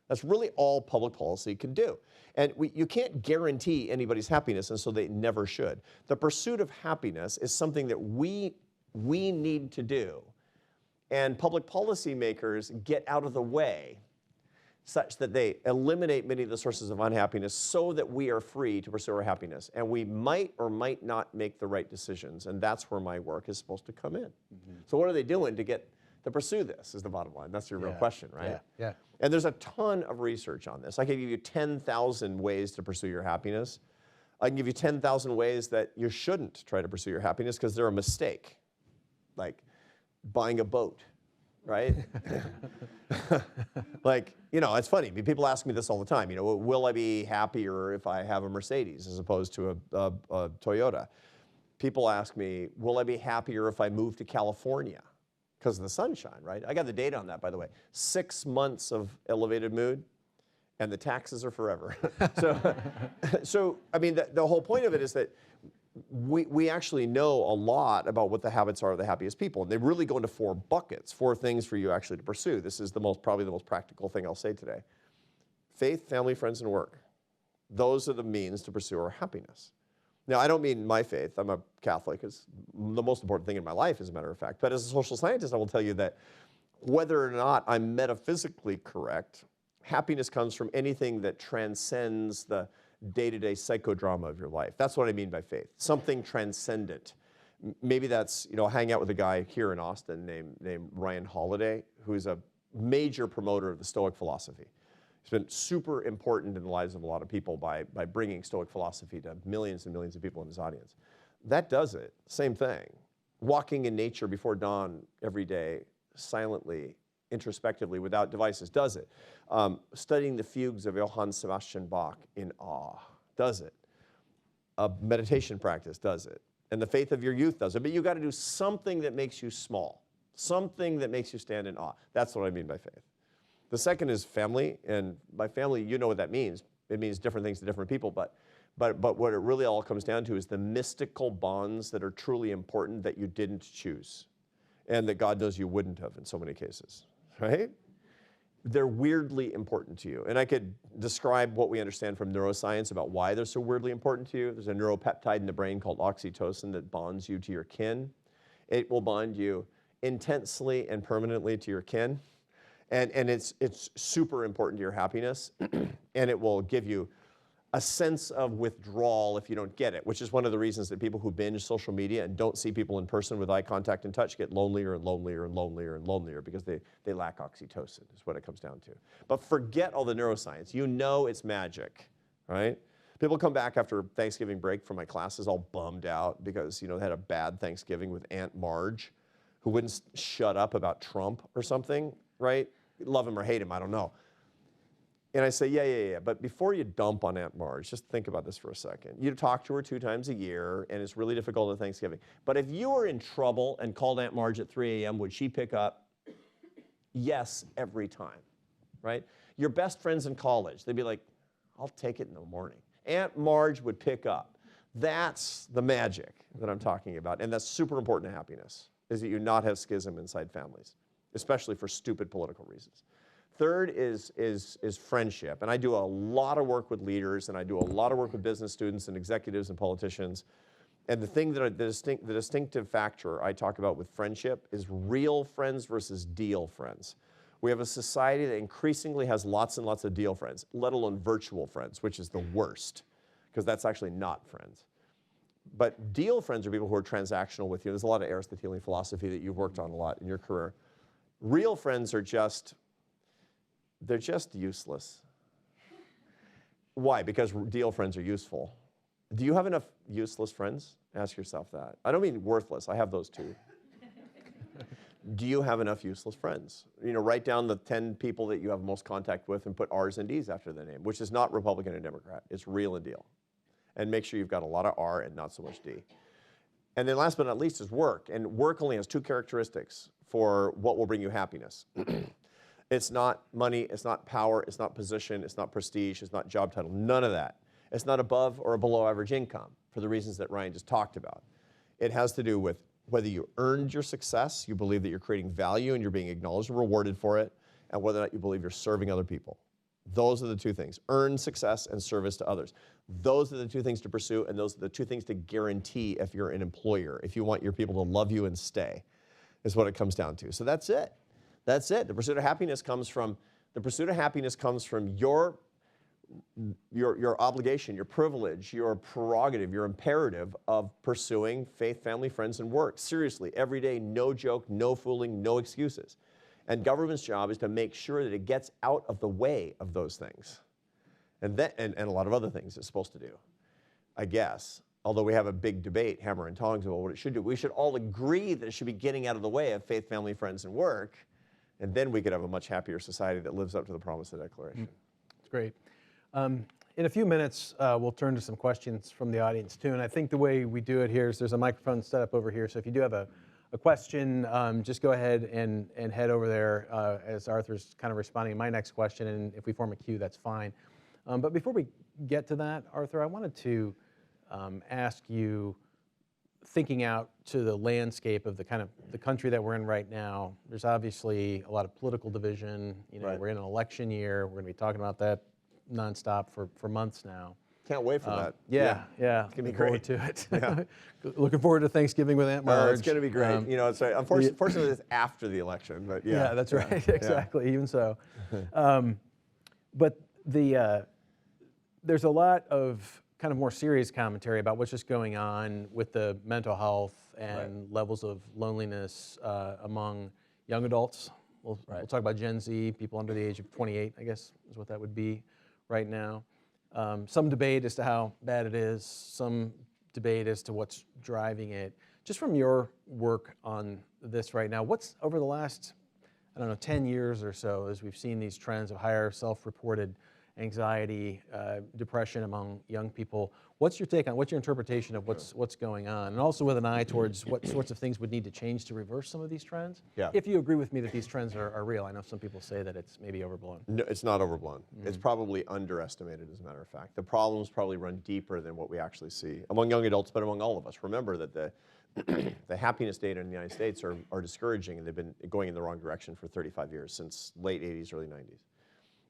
That's really all public policy can do. And you can't guarantee anybody's happiness, and so they never should. The pursuit of happiness is something that we need to do. And public policy makers get out of the way such that they eliminate many of the sources of unhappiness so that we are free to pursue our happiness. And we might or might not make the right decisions, and that's where my work is supposed to come in. So what are they doing to pursue this is the bottom line. That's your real question, right? Yeah. And there's a ton of research on this. I can give you 10,000 ways to pursue your happiness. I can give you 10,000 ways that you shouldn't try to pursue your happiness because they're a mistake, like buying a boat, right? It's funny. I mean, people ask me this all the time. Will I be happier if I have a Mercedes as opposed to a Toyota? People ask me, will I be happier if I move to California? Because of the sunshine, right? I got the data on that, by the way. 6 months of elevated mood, and the taxes are forever. So I mean, the whole point of it is that we actually know a lot about what the habits are of the happiest people, and they really go into 4 buckets, 4 things for you actually to pursue. This is probably the most practical thing I'll say today. Faith, family, friends, and work. Those are the means to pursue our happiness. Now, I don't mean my faith. I'm a Catholic. It's the most important thing in my life, as a matter of fact. But as a social scientist, I will tell you that whether or not I'm metaphysically correct, happiness comes from anything that transcends the day-to-day psychodrama of your life. That's what I mean by faith, something transcendent. Maybe that's, hang out with a guy here in Austin named Ryan Holiday, who's a major promoter of the Stoic philosophy. It's been super important in the lives of a lot of people by bringing Stoic philosophy to millions and millions of people in his audience. That does it. Same thing. Walking in nature before dawn every day, silently, introspectively, without devices, does it. Studying the fugues of Johann Sebastian Bach in awe, does it. A meditation practice does it. And the faith of your youth does it. But you've got to do something that makes you small, something that makes you stand in awe. That's what I mean by faith. The second is family, and by family, you know what that means. It means different things to different people, but what it really all comes down to is the mystical bonds that are truly important that you didn't choose, and that God knows you wouldn't have in so many cases, right? They're weirdly important to you. And I could describe what we understand from neuroscience about why they're so weirdly important to you. There's a neuropeptide in the brain called oxytocin that bonds you to your kin. It will bond you intensely and permanently to your kin. And it's super important to your happiness, and it will give you a sense of withdrawal if you don't get it, which is one of the reasons that people who binge social media and don't see people in person with eye contact and touch get lonelier and lonelier and lonelier and lonelier because they lack oxytocin, is what it comes down to. But forget all the neuroscience. You know it's magic, right? People come back after Thanksgiving break from my classes all bummed out because, they had a bad Thanksgiving with Aunt Marge, who wouldn't shut up about Trump or something, right? Love him or hate him, I don't know. And I say, yeah. But before you dump on Aunt Marge, just think about this for a second. You talk to her 2 times a year, and it's really difficult at Thanksgiving. But if you were in trouble and called Aunt Marge at 3 a.m., would she pick up? Yes, every time, right? Your best friends in college, they'd be like, I'll take it in the morning. Aunt Marge would pick up. That's the magic that I'm talking about. And that's super important to happiness, is that you not have schism inside families, especially for stupid political reasons. Third is friendship. And I do a lot of work with leaders, and I do a lot of work with business students and executives and politicians. And the thing that the distinctive factor I talk about with friendship is real friends versus deal friends. We have a society that increasingly has lots and lots of deal friends, let alone virtual friends, which is the worst, because that's actually not friends. But deal friends are people who are transactional with you. There's a lot of Aristotelian philosophy that you've worked on a lot in your career. Real friends are they're just useless. Why? Because deal friends are useful. Do you have enough useless friends? Ask yourself that. I don't mean worthless. I have those too. Do you have enough useless friends? Write down the 10 people that you have most contact with and put R's and D's after the name, which is not Republican and Democrat. It's real and deal. And make sure you've got a lot of R and not so much D. And then last but not least is work. And work only has 2 characteristics for what will bring you happiness. It's not money, it's not power, it's not position, it's not prestige, it's not job title, none of that. It's not above or below average income for the reasons that Ryan just talked about. It has to do with whether you earned your success, you believe that you're creating value and you're being acknowledged and rewarded for it, and whether or not you believe you're serving other people. Those are the 2 things, earned success and service to others. Those are the 2 things to pursue, and those are the 2 things to guarantee if you're an employer, if you want your people to love you and stay, is what it comes down to. So that's it. That's it. The pursuit of happiness comes from your obligation, your privilege, your prerogative, your imperative of pursuing faith, family, friends, and work. Seriously, every day, no joke, no fooling, no excuses. And government's job is to make sure that it gets out of the way of those things. And a lot of other things it's supposed to do, I guess. Although we have a big debate, hammer and tongs, about what it should do. We should all agree that it should be getting out of the way of faith, family, friends, and work. And then we could have a much happier society that lives up to the promise of the Declaration. That's great. In a few minutes, we'll turn to some questions from the audience too. And I think the way we do it here is there's a microphone set up over here. So if you do have a question, just go ahead and head over there as Arthur's kind of responding to my next question. And if we form a queue, that's fine. But before we get to that, Arthur, I wanted to ask you, thinking out to the landscape of the country that we're in right now, there's obviously a lot of political division. Right. We're in an election year. We're going to be talking about that nonstop for months now. Can't wait for that. Yeah. It's going to be great. To it. Yeah. Looking forward to Thanksgiving with Aunt Marge. It's going to be great. It's right. Unfortunately, it's after the election, but yeah. Yeah, that's right. Exactly. Even so. But there's a lot of kind of more serious commentary about what's just going on with the mental health and levels of loneliness among young adults. We'll talk about Gen Z, people under the age of 28, I guess is what that would be right now. Some debate as to how bad it is, some debate as to what's driving it. Just from your work on this right now, what's over the last, 10 years or so, as we've seen these trends of higher self-reported anxiety, depression among young people. What's your take on, what's your interpretation of what's going on? And also with an eye towards what sorts of things would need to change to reverse some of these trends? Yeah. If you agree with me that these trends are real. I know some people say that it's maybe overblown. No, it's not overblown. It's probably underestimated, as a matter of fact. The problems probably run deeper than what we actually see among young adults, but among all of us. Remember that the happiness data in the United States are discouraging, and they've been going in the wrong direction for 35 years, since late 80s, early 90s.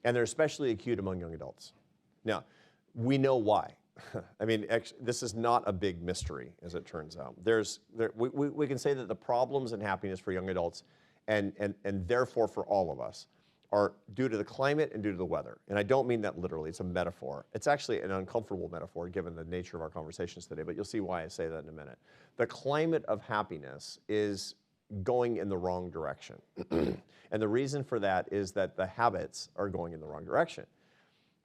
And they're especially acute among young adults. Now, we know why. I mean, this is not a big mystery, as it turns out. We can say that the problems in happiness for young adults, and therefore for all of us, are due to the climate and due to the weather. And I don't mean that literally, it's a metaphor. It's actually an uncomfortable metaphor given the nature of our conversations today, but you'll see why I say that in a minute. The climate of happiness is going in the wrong direction. And the reason for that is that the habits are going in the wrong direction.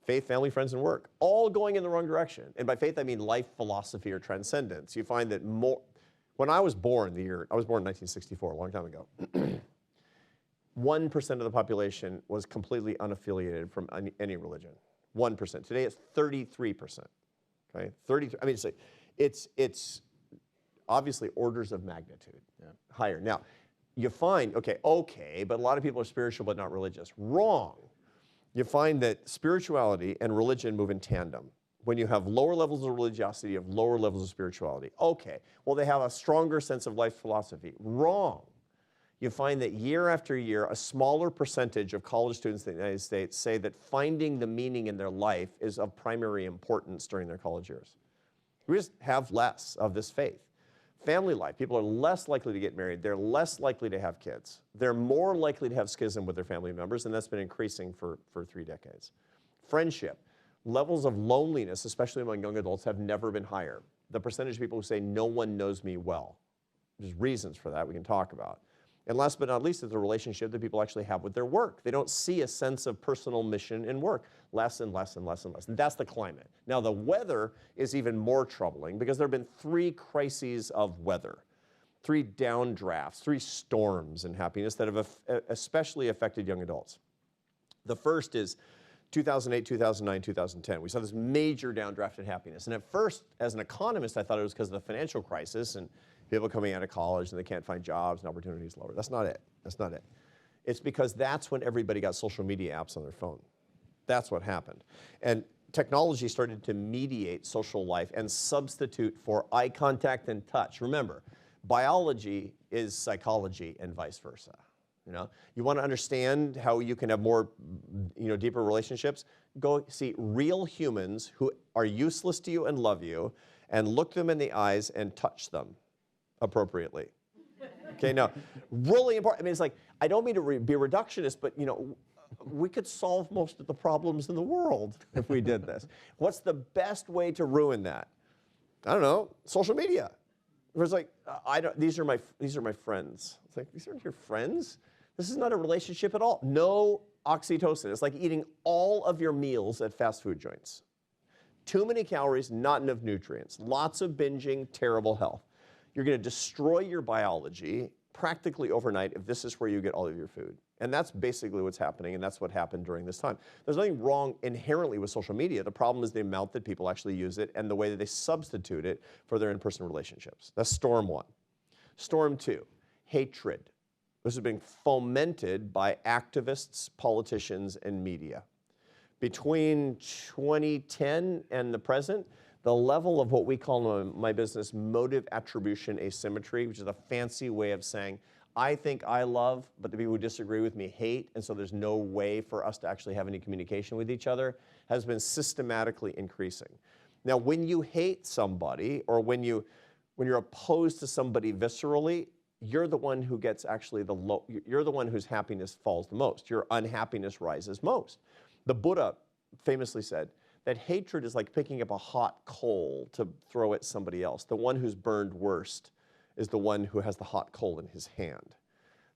Faith, family, friends, and work, all going in the wrong direction. And by faith, I mean life, philosophy, or transcendence. You find that when I was born in 1964, a long time ago, 1% of the population was completely unaffiliated from any religion. 1%. Today it's 33%. Okay, 33. I mean, it's obviously orders of magnitude higher. Now, you find okay, but a lot of people are spiritual but not religious. Wrong. You find that spirituality and religion move in tandem. When you have lower levels of religiosity, you have lower levels of spirituality. Okay, well, they have a stronger sense of life philosophy. Wrong. You find that year after year, a smaller percentage of college students in the United States say that finding the meaning in their life is of primary importance during their college years. We just have less of this faith. Family life, people are less likely to get married. They're less likely to have kids. They're more likely to have schism with their family members, and that's been increasing for 3 decades. Friendship, levels of loneliness, especially among young adults, have never been higher. The percentage of people who say, no one knows me well. There's reasons for that we can talk about. And last but not least is the relationship that people actually have with their work. They don't see a sense of personal mission in work. Less and less and less and less. And that's the climate. Now the weather is even more troubling because there have been 3 crises of weather, 3 downdrafts, 3 storms in happiness that have especially affected young adults. The first is 2008, 2009, 2010. We saw this major downdraft in happiness. And at first, as an economist, I thought it was because of the financial crisis and people coming out of college and they can't find jobs and opportunities lower. That's not it. That's not it. It's because that's when everybody got social media apps on their phone. That's what happened. And technology started to mediate social life and substitute for eye contact and touch. Remember, biology is psychology and vice versa. You want to understand how you can have more, deeper relationships? Go see real humans who are useless to you and love you, and look them in the eyes and touch them appropriately. Okay, now, really important. I mean, it's like, I don't mean to be reductionist, but, we could solve most of the problems in the world if we did this. What's the best way to ruin that? I don't know, social media. It was like, these are my friends. It's like, these aren't your friends? This is not a relationship at all. No oxytocin. It's like eating all of your meals at fast food joints. Too many calories, not enough nutrients. Lots of binging, terrible health. You're going to destroy your biology practically overnight if this is where you get all of your food. And that's basically what's happening, and that's what happened during this time. There's nothing wrong inherently with social media. The problem is the amount that people actually use it and the way that they substitute it for their in-person relationships. That's storm 1. Storm 2, hatred. This is being fomented by activists, politicians, and media. Between 2010 and the present, the level of what we call in my business motive attribution asymmetry, which is a fancy way of saying, I think I love, but the people who disagree with me hate, and so there's no way for us to actually have any communication with each other, has been systematically increasing. Now, when you hate somebody, or when you're opposed to somebody viscerally, you're the one who gets actually you're the one whose happiness falls the most. Your unhappiness rises most. The Buddha famously said that hatred is like picking up a hot coal to throw at somebody else. The one who's burned worst is the one who has the hot coal in his hand.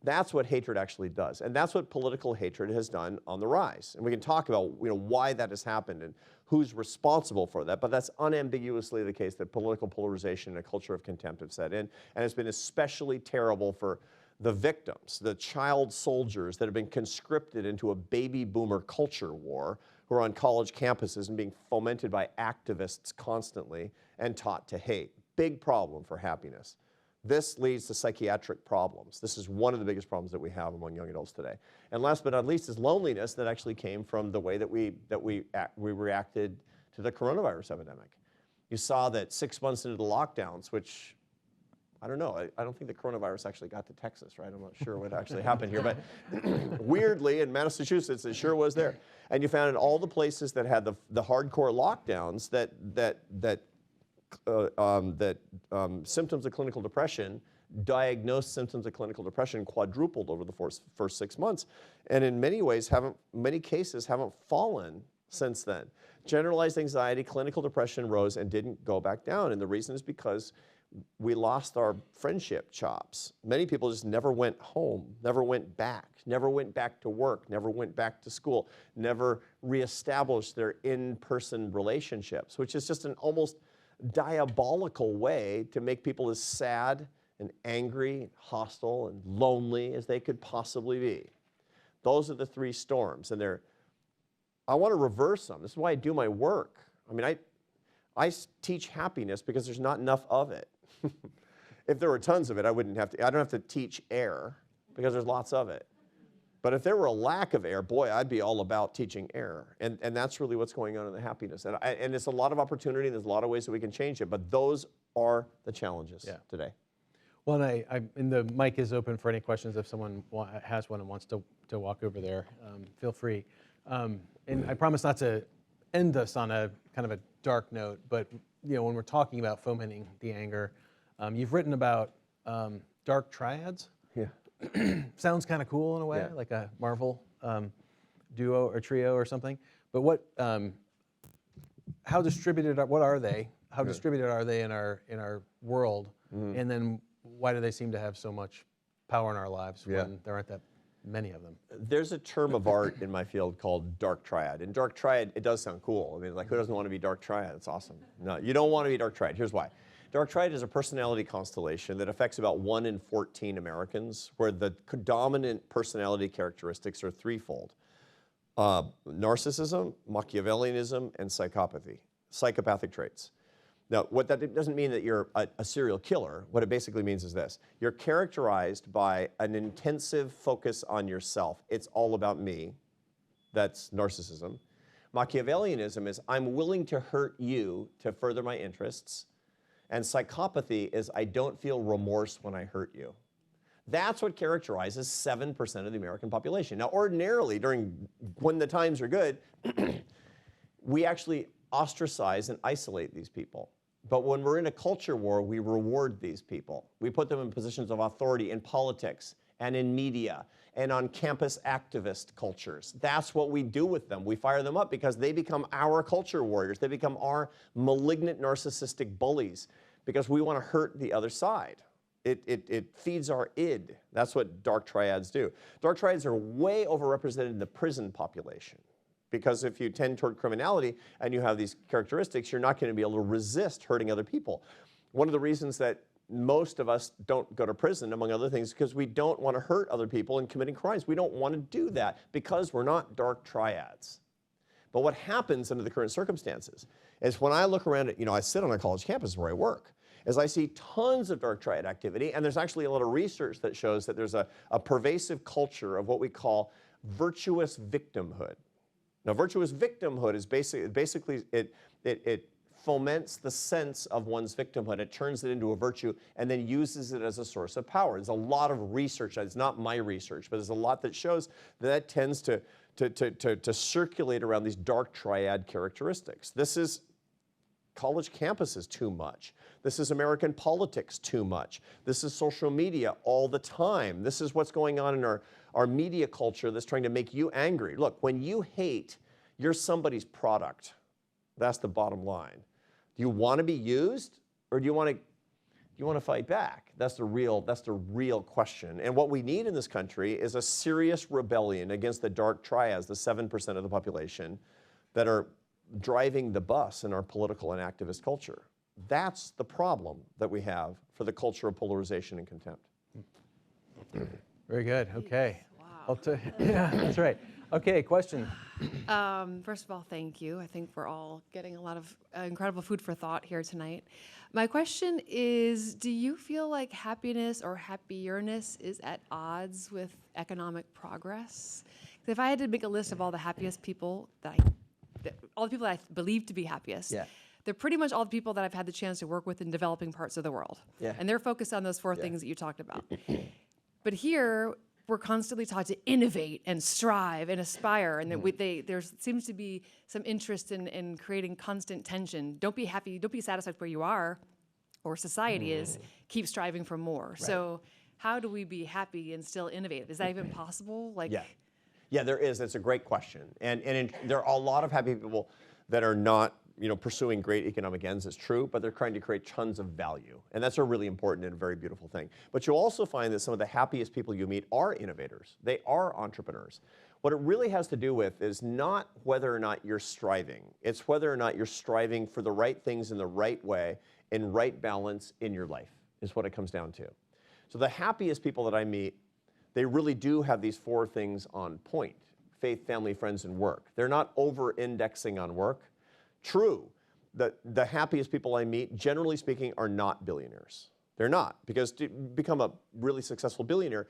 That's what hatred actually does. And that's what political hatred has done on the rise. And we can talk about why that has happened and who's responsible for that, but that's unambiguously the case that political polarization and a culture of contempt have set in. And it's been especially terrible for the victims, the child soldiers that have been conscripted into a baby boomer culture war, who are on college campuses and being fomented by activists constantly and taught to hate. Big problem for happiness. This leads to psychiatric problems. This is one of the biggest problems that we have among young adults today. And last but not least is loneliness that actually came from the way that we reacted to the coronavirus epidemic. You saw that 6 months into the lockdowns, which I don't know, I don't think the coronavirus actually got to Texas, right? I'm not sure what actually happened here, but weirdly in Massachusetts, it sure was there. And you found in all the places that had the hardcore lockdowns that symptoms of clinical depression, diagnosed symptoms of clinical depression quadrupled over the first 6 months. And in many ways, many cases haven't fallen since then. Generalized anxiety, clinical depression rose and didn't go back down. And the reason is because We lost our friendship chops. Many people just never went home, never went back to work, never went back to school, never reestablished their in-person relationships, which is just an almost diabolical way to make people as sad and angry, and hostile, and lonely as they could possibly be. Those are the three storms, and I want to reverse them. This is why I do my work. I mean, I teach happiness because there's not enough of it. If there were tons of it, I don't have to teach air because there's lots of it. But if there were a lack of air, boy, I'd be all about teaching air. And that's really what's going on in the happiness. And it's a lot of opportunity, and there's a lot of ways that we can change it, but those are the challenges today. Well, and the mic is open for any questions if someone has one and wants to walk over there. Feel free. And I promise not to end us on a kind of a dark note, but when we're talking about fomenting the anger, you've written about dark triads. Yeah. Sounds kind of cool in a way, like a Marvel duo or trio or something. But how distributed? What are they? How distributed are they in our world? And then why do they seem to have so much power in our lives when there aren't that many of them? There's a term of art in my field called dark triad. And dark triad, it does sound cool. I mean, like, who doesn't want to be dark triad? It's awesome. No, you don't want to be dark triad. Here's why. Dark triad is a personality constellation that affects about 1 in 14 Americans, where the dominant personality characteristics are threefold: narcissism, Machiavellianism, and psychopathy, psychopathic traits. Now, what that doesn't mean that you're a serial killer. What it basically means is this: you're characterized by an intensive focus on yourself. It's all about me. That's narcissism. Machiavellianism is I'm willing to hurt you to further my interests. And psychopathy is I don't feel remorse when I hurt you. That's what characterizes 7% of the American population. Now, ordinarily, when the times are good, we actually ostracize and isolate these people. But when we're in a culture war, we reward these people. We put them in positions of authority in politics and in media and on campus activist cultures. That's what we do with them. We fire them up because they become our culture warriors. They become our malignant narcissistic bullies because we want to hurt the other side. It feeds our id. That's what dark triads do. Dark triads are way overrepresented in the prison population, because if you tend toward criminality and you have these characteristics, you're not going to be able to resist hurting other people. One of the reasons that most of us don't go to prison, among other things, because we don't want to hurt other people in committing crimes. We don't want to do that because we're not dark triads. But what happens under the current circumstances is when I look around at, I sit on a college campus where I work, is I see tons of dark triad activity, and there's actually a lot of research that shows that there's a pervasive culture of what we call virtuous victimhood. Now, virtuous victimhood is basically it foments the sense of one's victimhood. It turns it into a virtue and then uses it as a source of power. There's a lot of research. It's not my research, but there's a lot that shows that tends to circulate around these dark triad characteristics. This is college campuses too much. This is American politics too much. This is social media all the time. This is what's going on in our media culture that's trying to make you angry. Look, when you hate, you're somebody's product. That's the bottom line. Do you want to be used, or do you want to fight back? That's the real question. And what we need in this country is a serious rebellion against the dark triads, the 7% of the population that are driving the bus in our political and activist culture. That's the problem that we have for the culture of polarization and contempt. Very good. Okay. Wow. Yeah, that's right. Okay, question. First of all, thank you. I think we're all getting a lot of incredible food for thought here tonight. My question is, do you feel like happiness or happierness is at odds with economic progress? 'Cause if I had to make a list of all the happiest people all the people that I believe to be happiest, they're pretty much all the people that I've had the chance to work with in developing parts of the world. Yeah. And they're focused on those four things that you talked about. But here, we're constantly taught to innovate and strive and aspire, and that there seems to be some interest in creating constant tension. Don't be happy, don't be satisfied where you are, or society is. Keep striving for more. Right. So how do we be happy and still innovate? Is that even possible? Yeah, there is. That's a great question. And there are a lot of happy people that are not pursuing great economic ends is true, but they're trying to create tons of value. And that's a really important and very beautiful thing. But you'll also find that some of the happiest people you meet are innovators. They are entrepreneurs. What it really has to do with is not whether or not you're striving. It's whether or not you're striving for the right things in the right way, in right balance in your life, is what it comes down to. So the happiest people that I meet, they really do have these 4 things on point: faith, family, friends, and work. They're not over-indexing on work. True, the happiest people I meet, generally speaking, are not billionaires. They're not, because to become a really successful billionaire,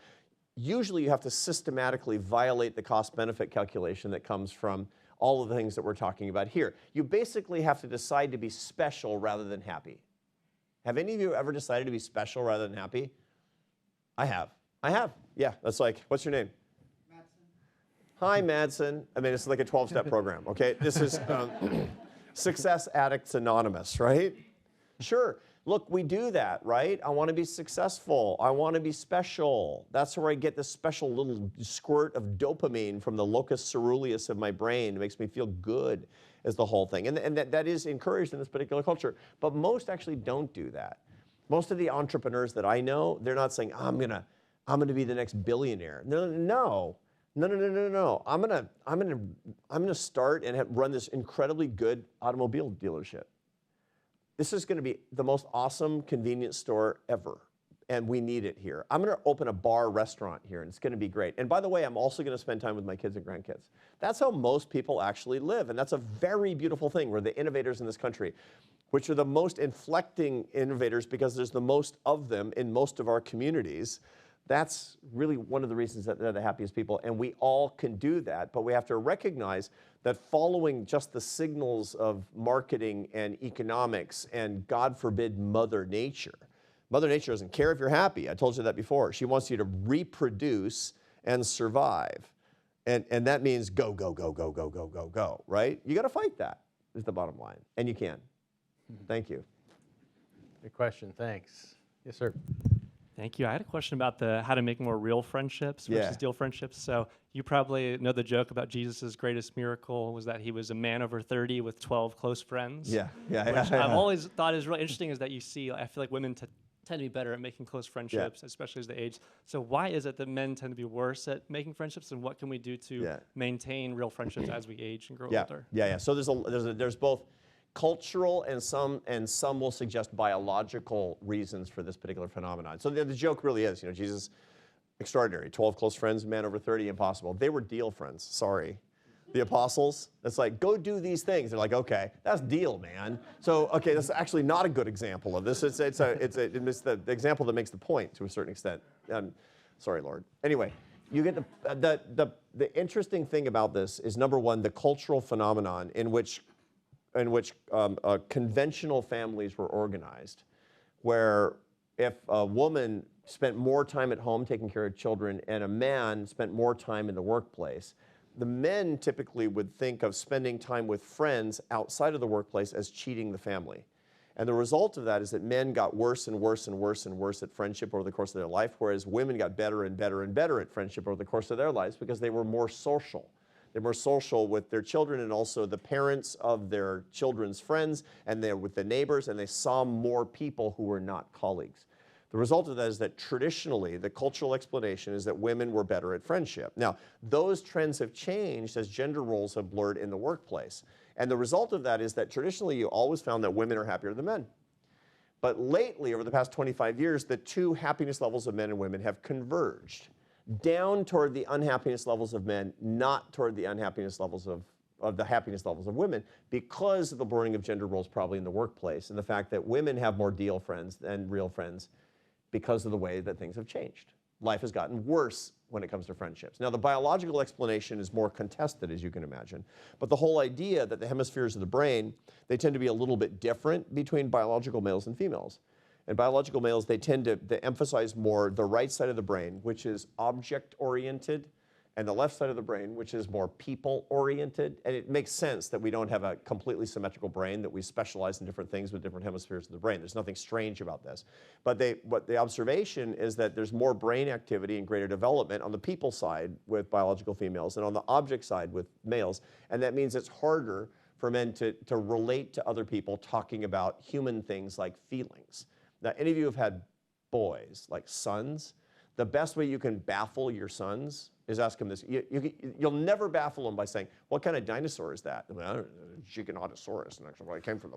usually you have to systematically violate the cost-benefit calculation that comes from all of the things that we're talking about here. You basically have to decide to be special rather than happy. Have any of you ever decided to be special rather than happy? I have. Yeah, that's like, what's your name? Hi, Madsen. I mean, it's like a 12-step program, okay? This is Success Addicts Anonymous, right? Sure. Look, we do that, right? I want to be successful. I want to be special. That's where I get this special little squirt of dopamine from the locus ceruleus of my brain. It makes me feel good, is the whole thing. And that is encouraged in this particular culture. But most actually don't do that. Most of the entrepreneurs that I know, they're not saying, I'm gonna be the next billionaire. No. I'm gonna start and run this incredibly good automobile dealership. This is gonna be the most awesome convenience store ever, and we need it here. I'm gonna open a bar restaurant here, and it's gonna be great. And by the way, I'm also gonna spend time with my kids and grandkids. That's how most people actually live, and that's a very beautiful thing. We're the innovators in this country, which are the most inflecting innovators because there's the most of them in most of our communities. That's really one of the reasons that they're the happiest people, and we all can do that, but we have to recognize that following just the signals of marketing and economics and, God forbid, Mother Nature. Mother Nature doesn't care if you're happy. I told you that before. She wants you to reproduce and survive, and that means go, right? You got to fight that, is the bottom line, and you can. Thank you. Good question, thanks. Yes, sir. Thank you. I had a question about how to make more real friendships versus deal friendships. So you probably know the joke about Jesus' greatest miracle was that he was a man over 30 with 12 close friends. Yeah. Which I've always thought is really interesting is that you see, I feel like women tend to be better at making close friendships, especially as they age. So why is it that men tend to be worse at making friendships, and what can we do to maintain real friendships as we age and grow older? So there's both cultural and some will suggest biological reasons for this particular phenomenon. So the joke really is, Jesus, extraordinary, 12 close friends, man over 30, impossible. They were deal friends, sorry. The apostles, it's like, go do these things. They're like, okay, that's deal, man. So, okay, that's actually not a good example of this. It's the example that makes the point to a certain extent. Sorry, Lord. Anyway, you get the interesting thing about this is, number one, the cultural phenomenon in which conventional families were organized, where if a woman spent more time at home taking care of children and a man spent more time in the workplace, the men typically would think of spending time with friends outside of the workplace as cheating the family. And the result of that is that men got worse and worse and worse and worse at friendship over the course of their life, whereas women got better and better and better at friendship over the course of their lives because they were more social. They're more social with their children and also the parents of their children's friends, and they're with the neighbors, and they saw more people who were not colleagues. The result of that is that traditionally, the cultural explanation is that women were better at friendship. Now, those trends have changed as gender roles have blurred in the workplace. And the result of that is that traditionally, you always found that women are happier than men. But lately, over the past 25 years, the two happiness levels of men and women have converged down toward the unhappiness levels of men, not toward the unhappiness levels of the happiness levels of women, because of the blurring of gender roles probably in the workplace and the fact that women have more deal friends than real friends because of the way that things have changed. Life has gotten worse when it comes to friendships. Now, the biological explanation is more contested, as you can imagine, but the whole idea that the hemispheres of the brain, they tend to be a little bit different between biological males and females. And biological males, they tend to emphasize more the right side of the brain, which is object-oriented, and the left side of the brain, which is more people-oriented. And it makes sense that we don't have a completely symmetrical brain, that we specialize in different things with different hemispheres of the brain. There's nothing strange about this. But the observation is that there's more brain activity and greater development on the people side with biological females and on the object side with males. And that means it's harder for men to relate to other people talking about human things like feelings. Now, any of you have had boys, like sons, the best way you can baffle your sons is ask them this. You'll never baffle them by saying, what kind of dinosaur is that? I mean, I don't know, Giganotosaurus. And actually, well, it came from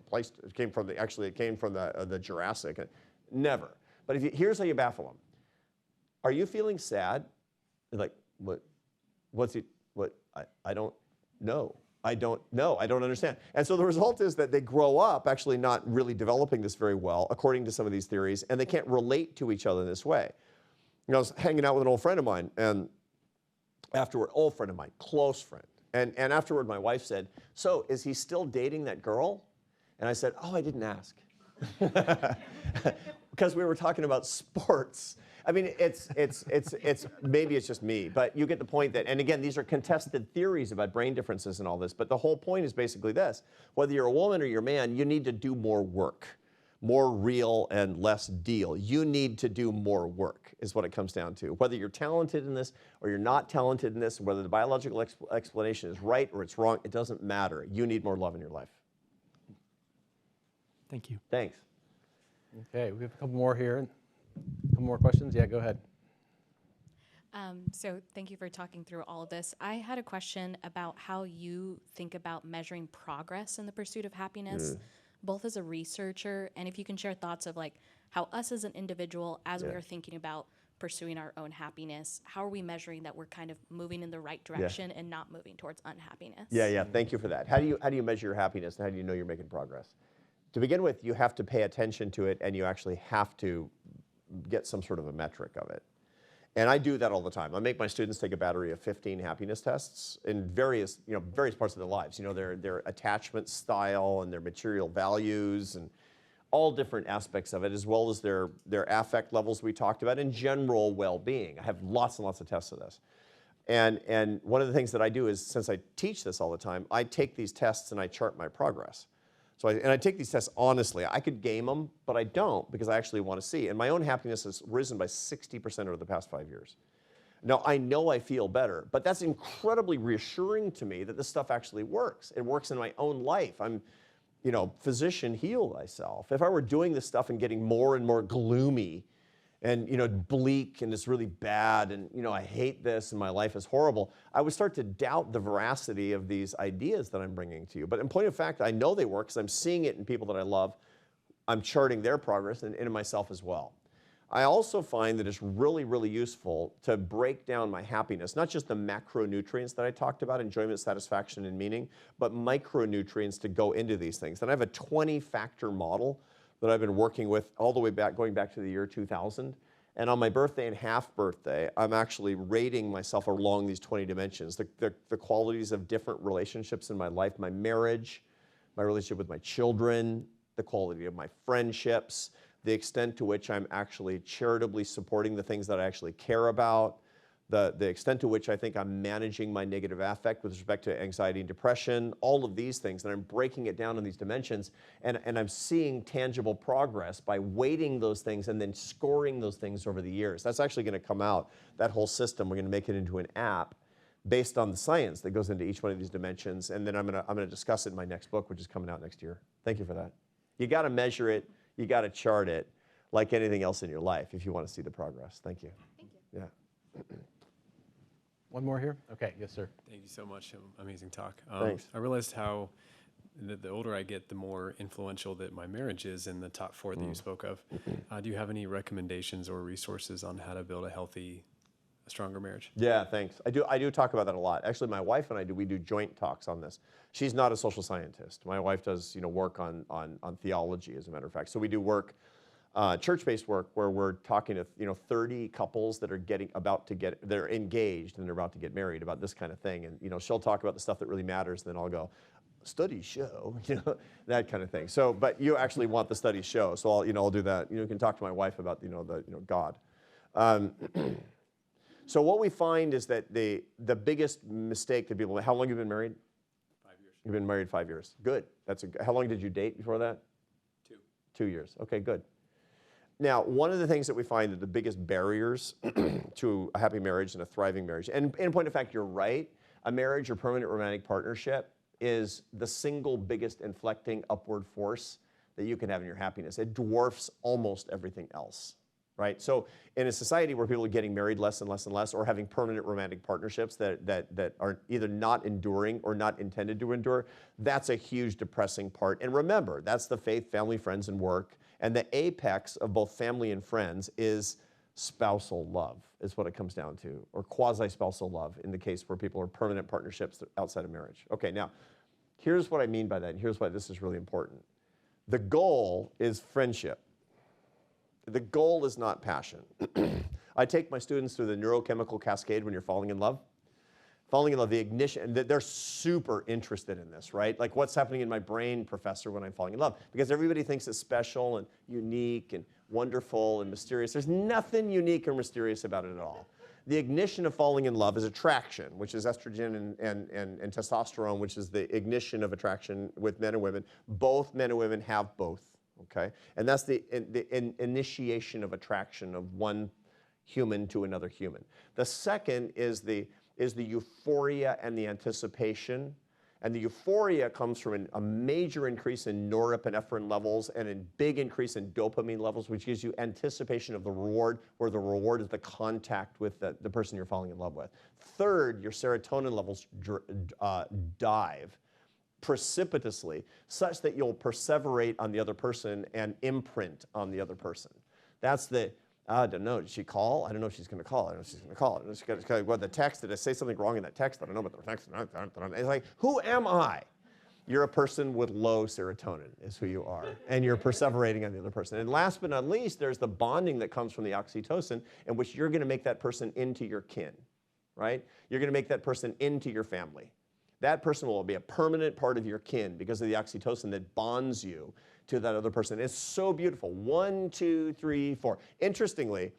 the Jurassic. Never. But here's how you baffle them. Are you feeling sad? They're like, what's it, I don't know. I don't know. I don't understand. And so the result is that they grow up actually not really developing this very well, according to some of these theories, and they can't relate to each other in this way. I was hanging out with an old friend of mine, and afterward, old friend of mine, close friend, and afterward my wife said, so is he still dating that girl? And I said, oh, I didn't ask. Because we were talking about sports. I mean, maybe it's just me, but you get the point that, and again, these are contested theories about brain differences and all this, but the whole point is basically this. Whether you're a woman or you're a man, you need to do more work, more real and less deal. You need to do more work is what it comes down to. Whether you're talented in this or you're not talented in this, whether the biological explanation is right or it's wrong, it doesn't matter. You need more love in your life. Thank you. Thanks. Okay, we have a couple more here. A couple more questions? Yeah, go ahead. So thank you for talking through all of this. I had a question about how you think about measuring progress in the pursuit of happiness, both as a researcher and if you can share thoughts of like how us as an individual, as we are thinking about pursuing our own happiness, how are we measuring that we're kind of moving in the right direction and not moving towards unhappiness? Yeah, thank you for that. How do you measure your happiness and how do you know you're making progress? To begin with, you have to pay attention to it and you actually have to get some sort of a metric of it. And I do that all the time. I make my students take a battery of 15 happiness tests in various parts of their lives. Their attachment style and their material values and all different aspects of it, as well as their affect levels we talked about and general well-being. I have lots and lots of tests of this. And one of the things that I do is, since I teach this all the time, I take these tests and I chart my progress. So I take these tests honestly. I could game them, but I don't because I actually want to see. And my own happiness has risen by 60% over the past 5 years. Now, I know I feel better, but that's incredibly reassuring to me that this stuff actually works. It works in my own life. I'm, physician, heal thyself. If I were doing this stuff and getting more and more gloomy and, bleak and it's really bad and, I hate this and my life is horrible, I would start to doubt the veracity of these ideas that I'm bringing to you. But in point of fact, I know they work because I'm seeing it in people that I love. I'm charting their progress and in myself as well. I also find that it's really, really useful to break down my happiness, not just the macronutrients that I talked about, enjoyment, satisfaction, and meaning, but micronutrients to go into these things. And I have a 20-factor model that I've been working with all the way back, going back to the year 2000. And on my birthday and half birthday, I'm actually rating myself along these 20 dimensions, the qualities of different relationships in my life, my marriage, my relationship with my children, the quality of my friendships, the extent to which I'm actually charitably supporting the things that I actually care about, the extent to which I think I'm managing my negative affect with respect to anxiety and depression, all of these things, and I'm breaking it down in these dimensions, and I'm seeing tangible progress by weighting those things and then scoring those things over the years. That's actually going to come out, that whole system. We're going to make it into an app based on the science that goes into each one of these dimensions, and then I'm going to discuss it in my next book, which is coming out next year. Thank you for that. You got to measure it, you got to chart it, like anything else in your life if you want to see the progress. Thank you. Thank you. Yeah. One more here? Okay, yes, sir. Thank you so much. Amazing talk. Thanks. I realized how the older I get, the more influential that my marriage is in the top 4 that you spoke of. Do you have any recommendations or resources on how to build a healthy, stronger marriage? Yeah, thanks. I do talk about that a lot. Actually, my wife and I we do joint talks on this. She's not a social scientist. My wife does work on theology, as a matter of fact. So we do work, church-based work, where we're talking to 30 couples that are they're engaged and they're about to get married about this kind of thing. And she'll talk about the stuff that really matters, and then I'll go, studies show, that kind of thing. So, but you actually want the studies show, so I'll do that. You can talk to my wife about God. So what we find is that the biggest mistake that people. How long have you been married? 5 years. You've been married 5 years. Good. How long did you date before that? 2. 2 years. Okay, good. Now, one of the things that we find that the biggest barriers to a happy marriage and a thriving marriage, and in point of fact, you're right, a marriage or permanent romantic partnership is the single biggest inflecting upward force that you can have in your happiness. It dwarfs almost everything else, right? So in a society where people are getting married less and less and less, or having permanent romantic partnerships that are either not enduring or not intended to endure, that's a huge depressing part. And remember, that's the faith, family, friends, and work. And the apex of both family and friends is spousal love, is what it comes down to, or quasi-spousal love in the case where people are permanent partnerships outside of marriage. Okay, now, here's what I mean by that, and here's why this is really important. The goal is friendship. The goal is not passion. I take my students through the neurochemical cascade when you're falling in love. Falling in love, the ignition, they're super interested in this, right? Like, what's happening in my brain, professor, when I'm falling in love? Because everybody thinks it's special and unique and wonderful and mysterious. There's nothing unique or mysterious about it at all. The ignition of falling in love is attraction, which is estrogen and testosterone, which is the ignition of attraction with men and women. Both men and women have both, okay? And that's the initiation of attraction of one human to another human. The second is the euphoria and the anticipation. And the euphoria comes from a major increase in norepinephrine levels and a big increase in dopamine levels, which gives you anticipation of the reward, where the reward is the contact with the person you're falling in love with. Third, your serotonin levels dive precipitously, such that you'll perseverate on the other person and imprint on the other person. That's the, I don't know, did she call? I don't know if she's going to call. I don't know if she's going to call. I don't know if she's going to call. What, the text, did I say something wrong in that text? I don't know about the text. It's like, who am I? You're a person with low serotonin is who you are. And you're perseverating on the other person. And last but not least, there's the bonding that comes from the oxytocin, in which you're going to make that person into your kin, right? You're going to make that person into your family. That person will be a permanent part of your kin because of the oxytocin that bonds you to that other person. It's so beautiful. 1, 2, 3, 4. Interestingly,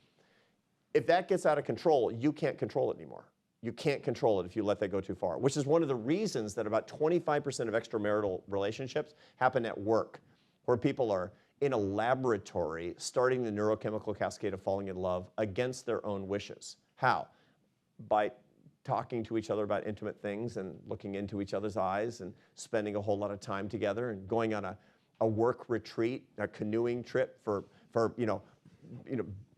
if that gets out of control, you can't control it anymore. You can't control it if you let that go too far, which is one of the reasons that about 25% of extramarital relationships happen at work, where people are in a laboratory starting the neurochemical cascade of falling in love against their own wishes. How? By talking to each other about intimate things and looking into each other's eyes and spending a whole lot of time together and going on a work retreat, a canoeing trip for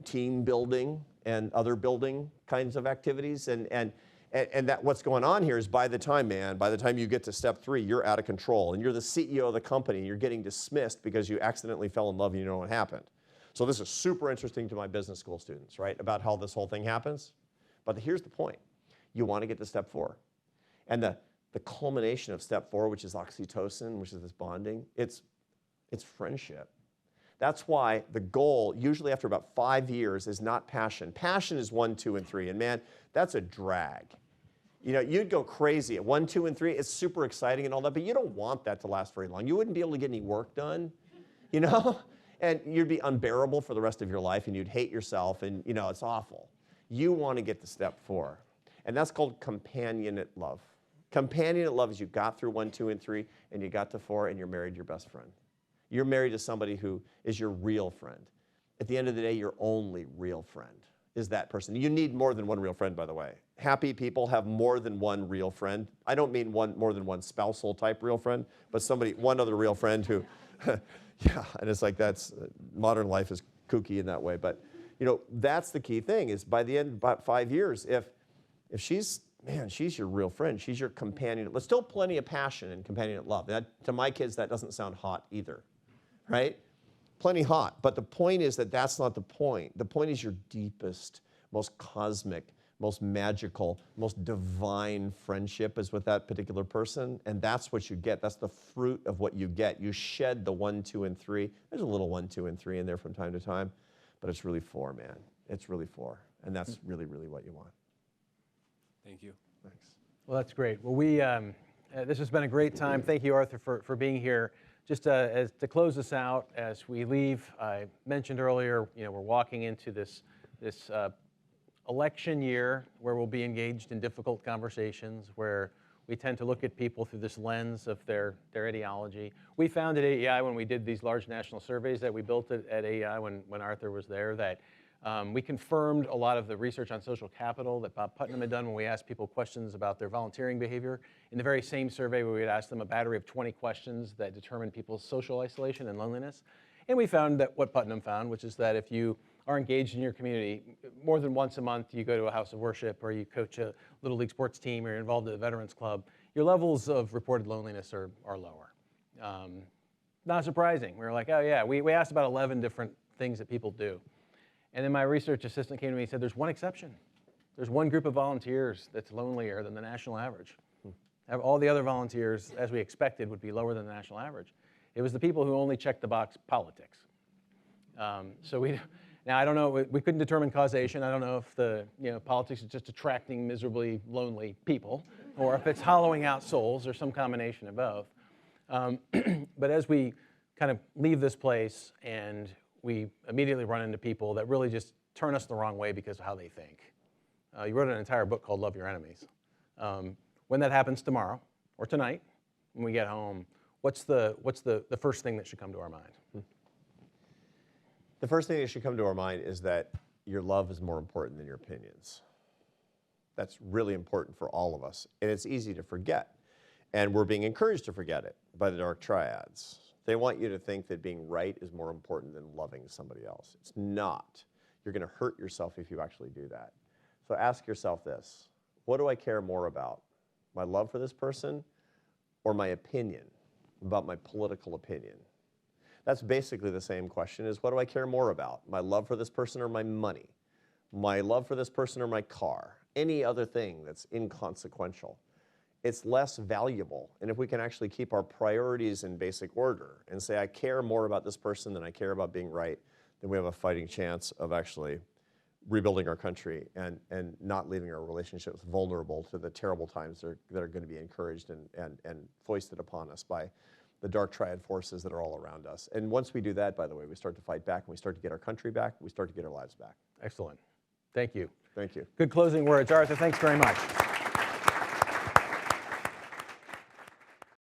team building and other building kinds of activities. And that what's going on here is by the time you get to step 3, you're out of control and you're the CEO of the company and you're getting dismissed because you accidentally fell in love and you know what happened. So this is super interesting to my business school students, right, about how this whole thing happens. But here's the point. You want to get to step 4. And the culmination of step 4, which is oxytocin, which is this bonding, it's friendship. That's why the goal, usually after about 5 years, is not passion. Passion is 1, 2, and 3. And man, that's a drag. You know, you'd go crazy at 1, 2, and 3. It's super exciting and all that, but you don't want that to last very long. You wouldn't be able to get any work done, you know? And you'd be unbearable for the rest of your life, and you'd hate yourself, and, you know, it's awful. You want to get to step 4. And that's called companionate love. Companionate love is you got through 1, 2, and 3, and you got to 4, and you're married to your best friend. You're married to somebody who is your real friend. At the end of the day, your only real friend is that person. You need more than one real friend, by the way. Happy people have more than one real friend. I don't mean more than one spousal type real friend, but one other real friend who, yeah, and it's like modern life is kooky in that way. But, you know, that's the key thing is by the end, about 5 years, if she's your real friend, she's your companion. There's still plenty of passion and companionate love. To my kids, that doesn't sound hot either, right? Plenty hot, but the point is that that's not the point. The point is your deepest, most cosmic, most magical, most divine friendship is with that particular person, and that's what you get. That's the fruit of what you get. You shed the 1, 2, and 3. There's a little 1, 2, and 3 in there from time to time, but it's really 4, man. It's really 4, and that's really, really what you want. Thank you. Thanks. Well, that's great. Well, this has been a great time. Thank you, Arthur, for being here. Just to close this out, as we leave, I mentioned earlier, you know, we're walking into this election year where we'll be engaged in difficult conversations, where we tend to look at people through this lens of their ideology. We found at AEI when we did these large national surveys that we built at AEI when Arthur was there that We confirmed a lot of the research on social capital that Bob Putnam had done when we asked people questions about their volunteering behavior. In the very same survey where we had asked them a battery of 20 questions that determined people's social isolation and loneliness. And we found that what Putnam found, which is that if you are engaged in your community, more than once a month you go to a house of worship or you coach a Little League sports team or you're involved in a veterans club, your levels of reported loneliness are lower. Not surprising. We were like, oh yeah, we asked about 11 different things that people do. And then my research assistant came to me and said, there's one exception. There's one group of volunteers that's lonelier than the national average. All the other volunteers, as we expected, would be lower than the national average. It was the people who only checked the box politics. Now I don't know, we couldn't determine causation. I don't know if the politics is just attracting miserably lonely people, or if it's hollowing out souls, or some combination of both. But as we kind of leave this place and we immediately run into people that really just turn us the wrong way because of how they think. You wrote an entire book called Love Your Enemies. When that happens tomorrow or tonight, when we get home, what's the first thing that should come to our mind? The first thing that should come to our mind is that your love is more important than your opinions. That's really important for all of us, and it's easy to forget. And we're being encouraged to forget it by the dark triads. They want you to think that being right is more important than loving somebody else. It's not. You're going to hurt yourself if you actually do that. So ask yourself this: what do I care more about? My love for this person or my opinion about my political opinion? That's basically the same question as what do I care more about? My love for this person or my money? My love for this person or my car? Any other thing that's inconsequential. It's less valuable. And if we can actually keep our priorities in basic order and say, I care more about this person than I care about being right, then we have a fighting chance of actually rebuilding our country and not leaving our relationships vulnerable to the terrible times that are going to be encouraged and foisted upon us by the dark triad forces that are all around us. And once we do that, by the way, we start to fight back and we start to get our country back, we start to get our lives back. Excellent. Thank you. Thank you. Good closing words. Arthur, thanks very much.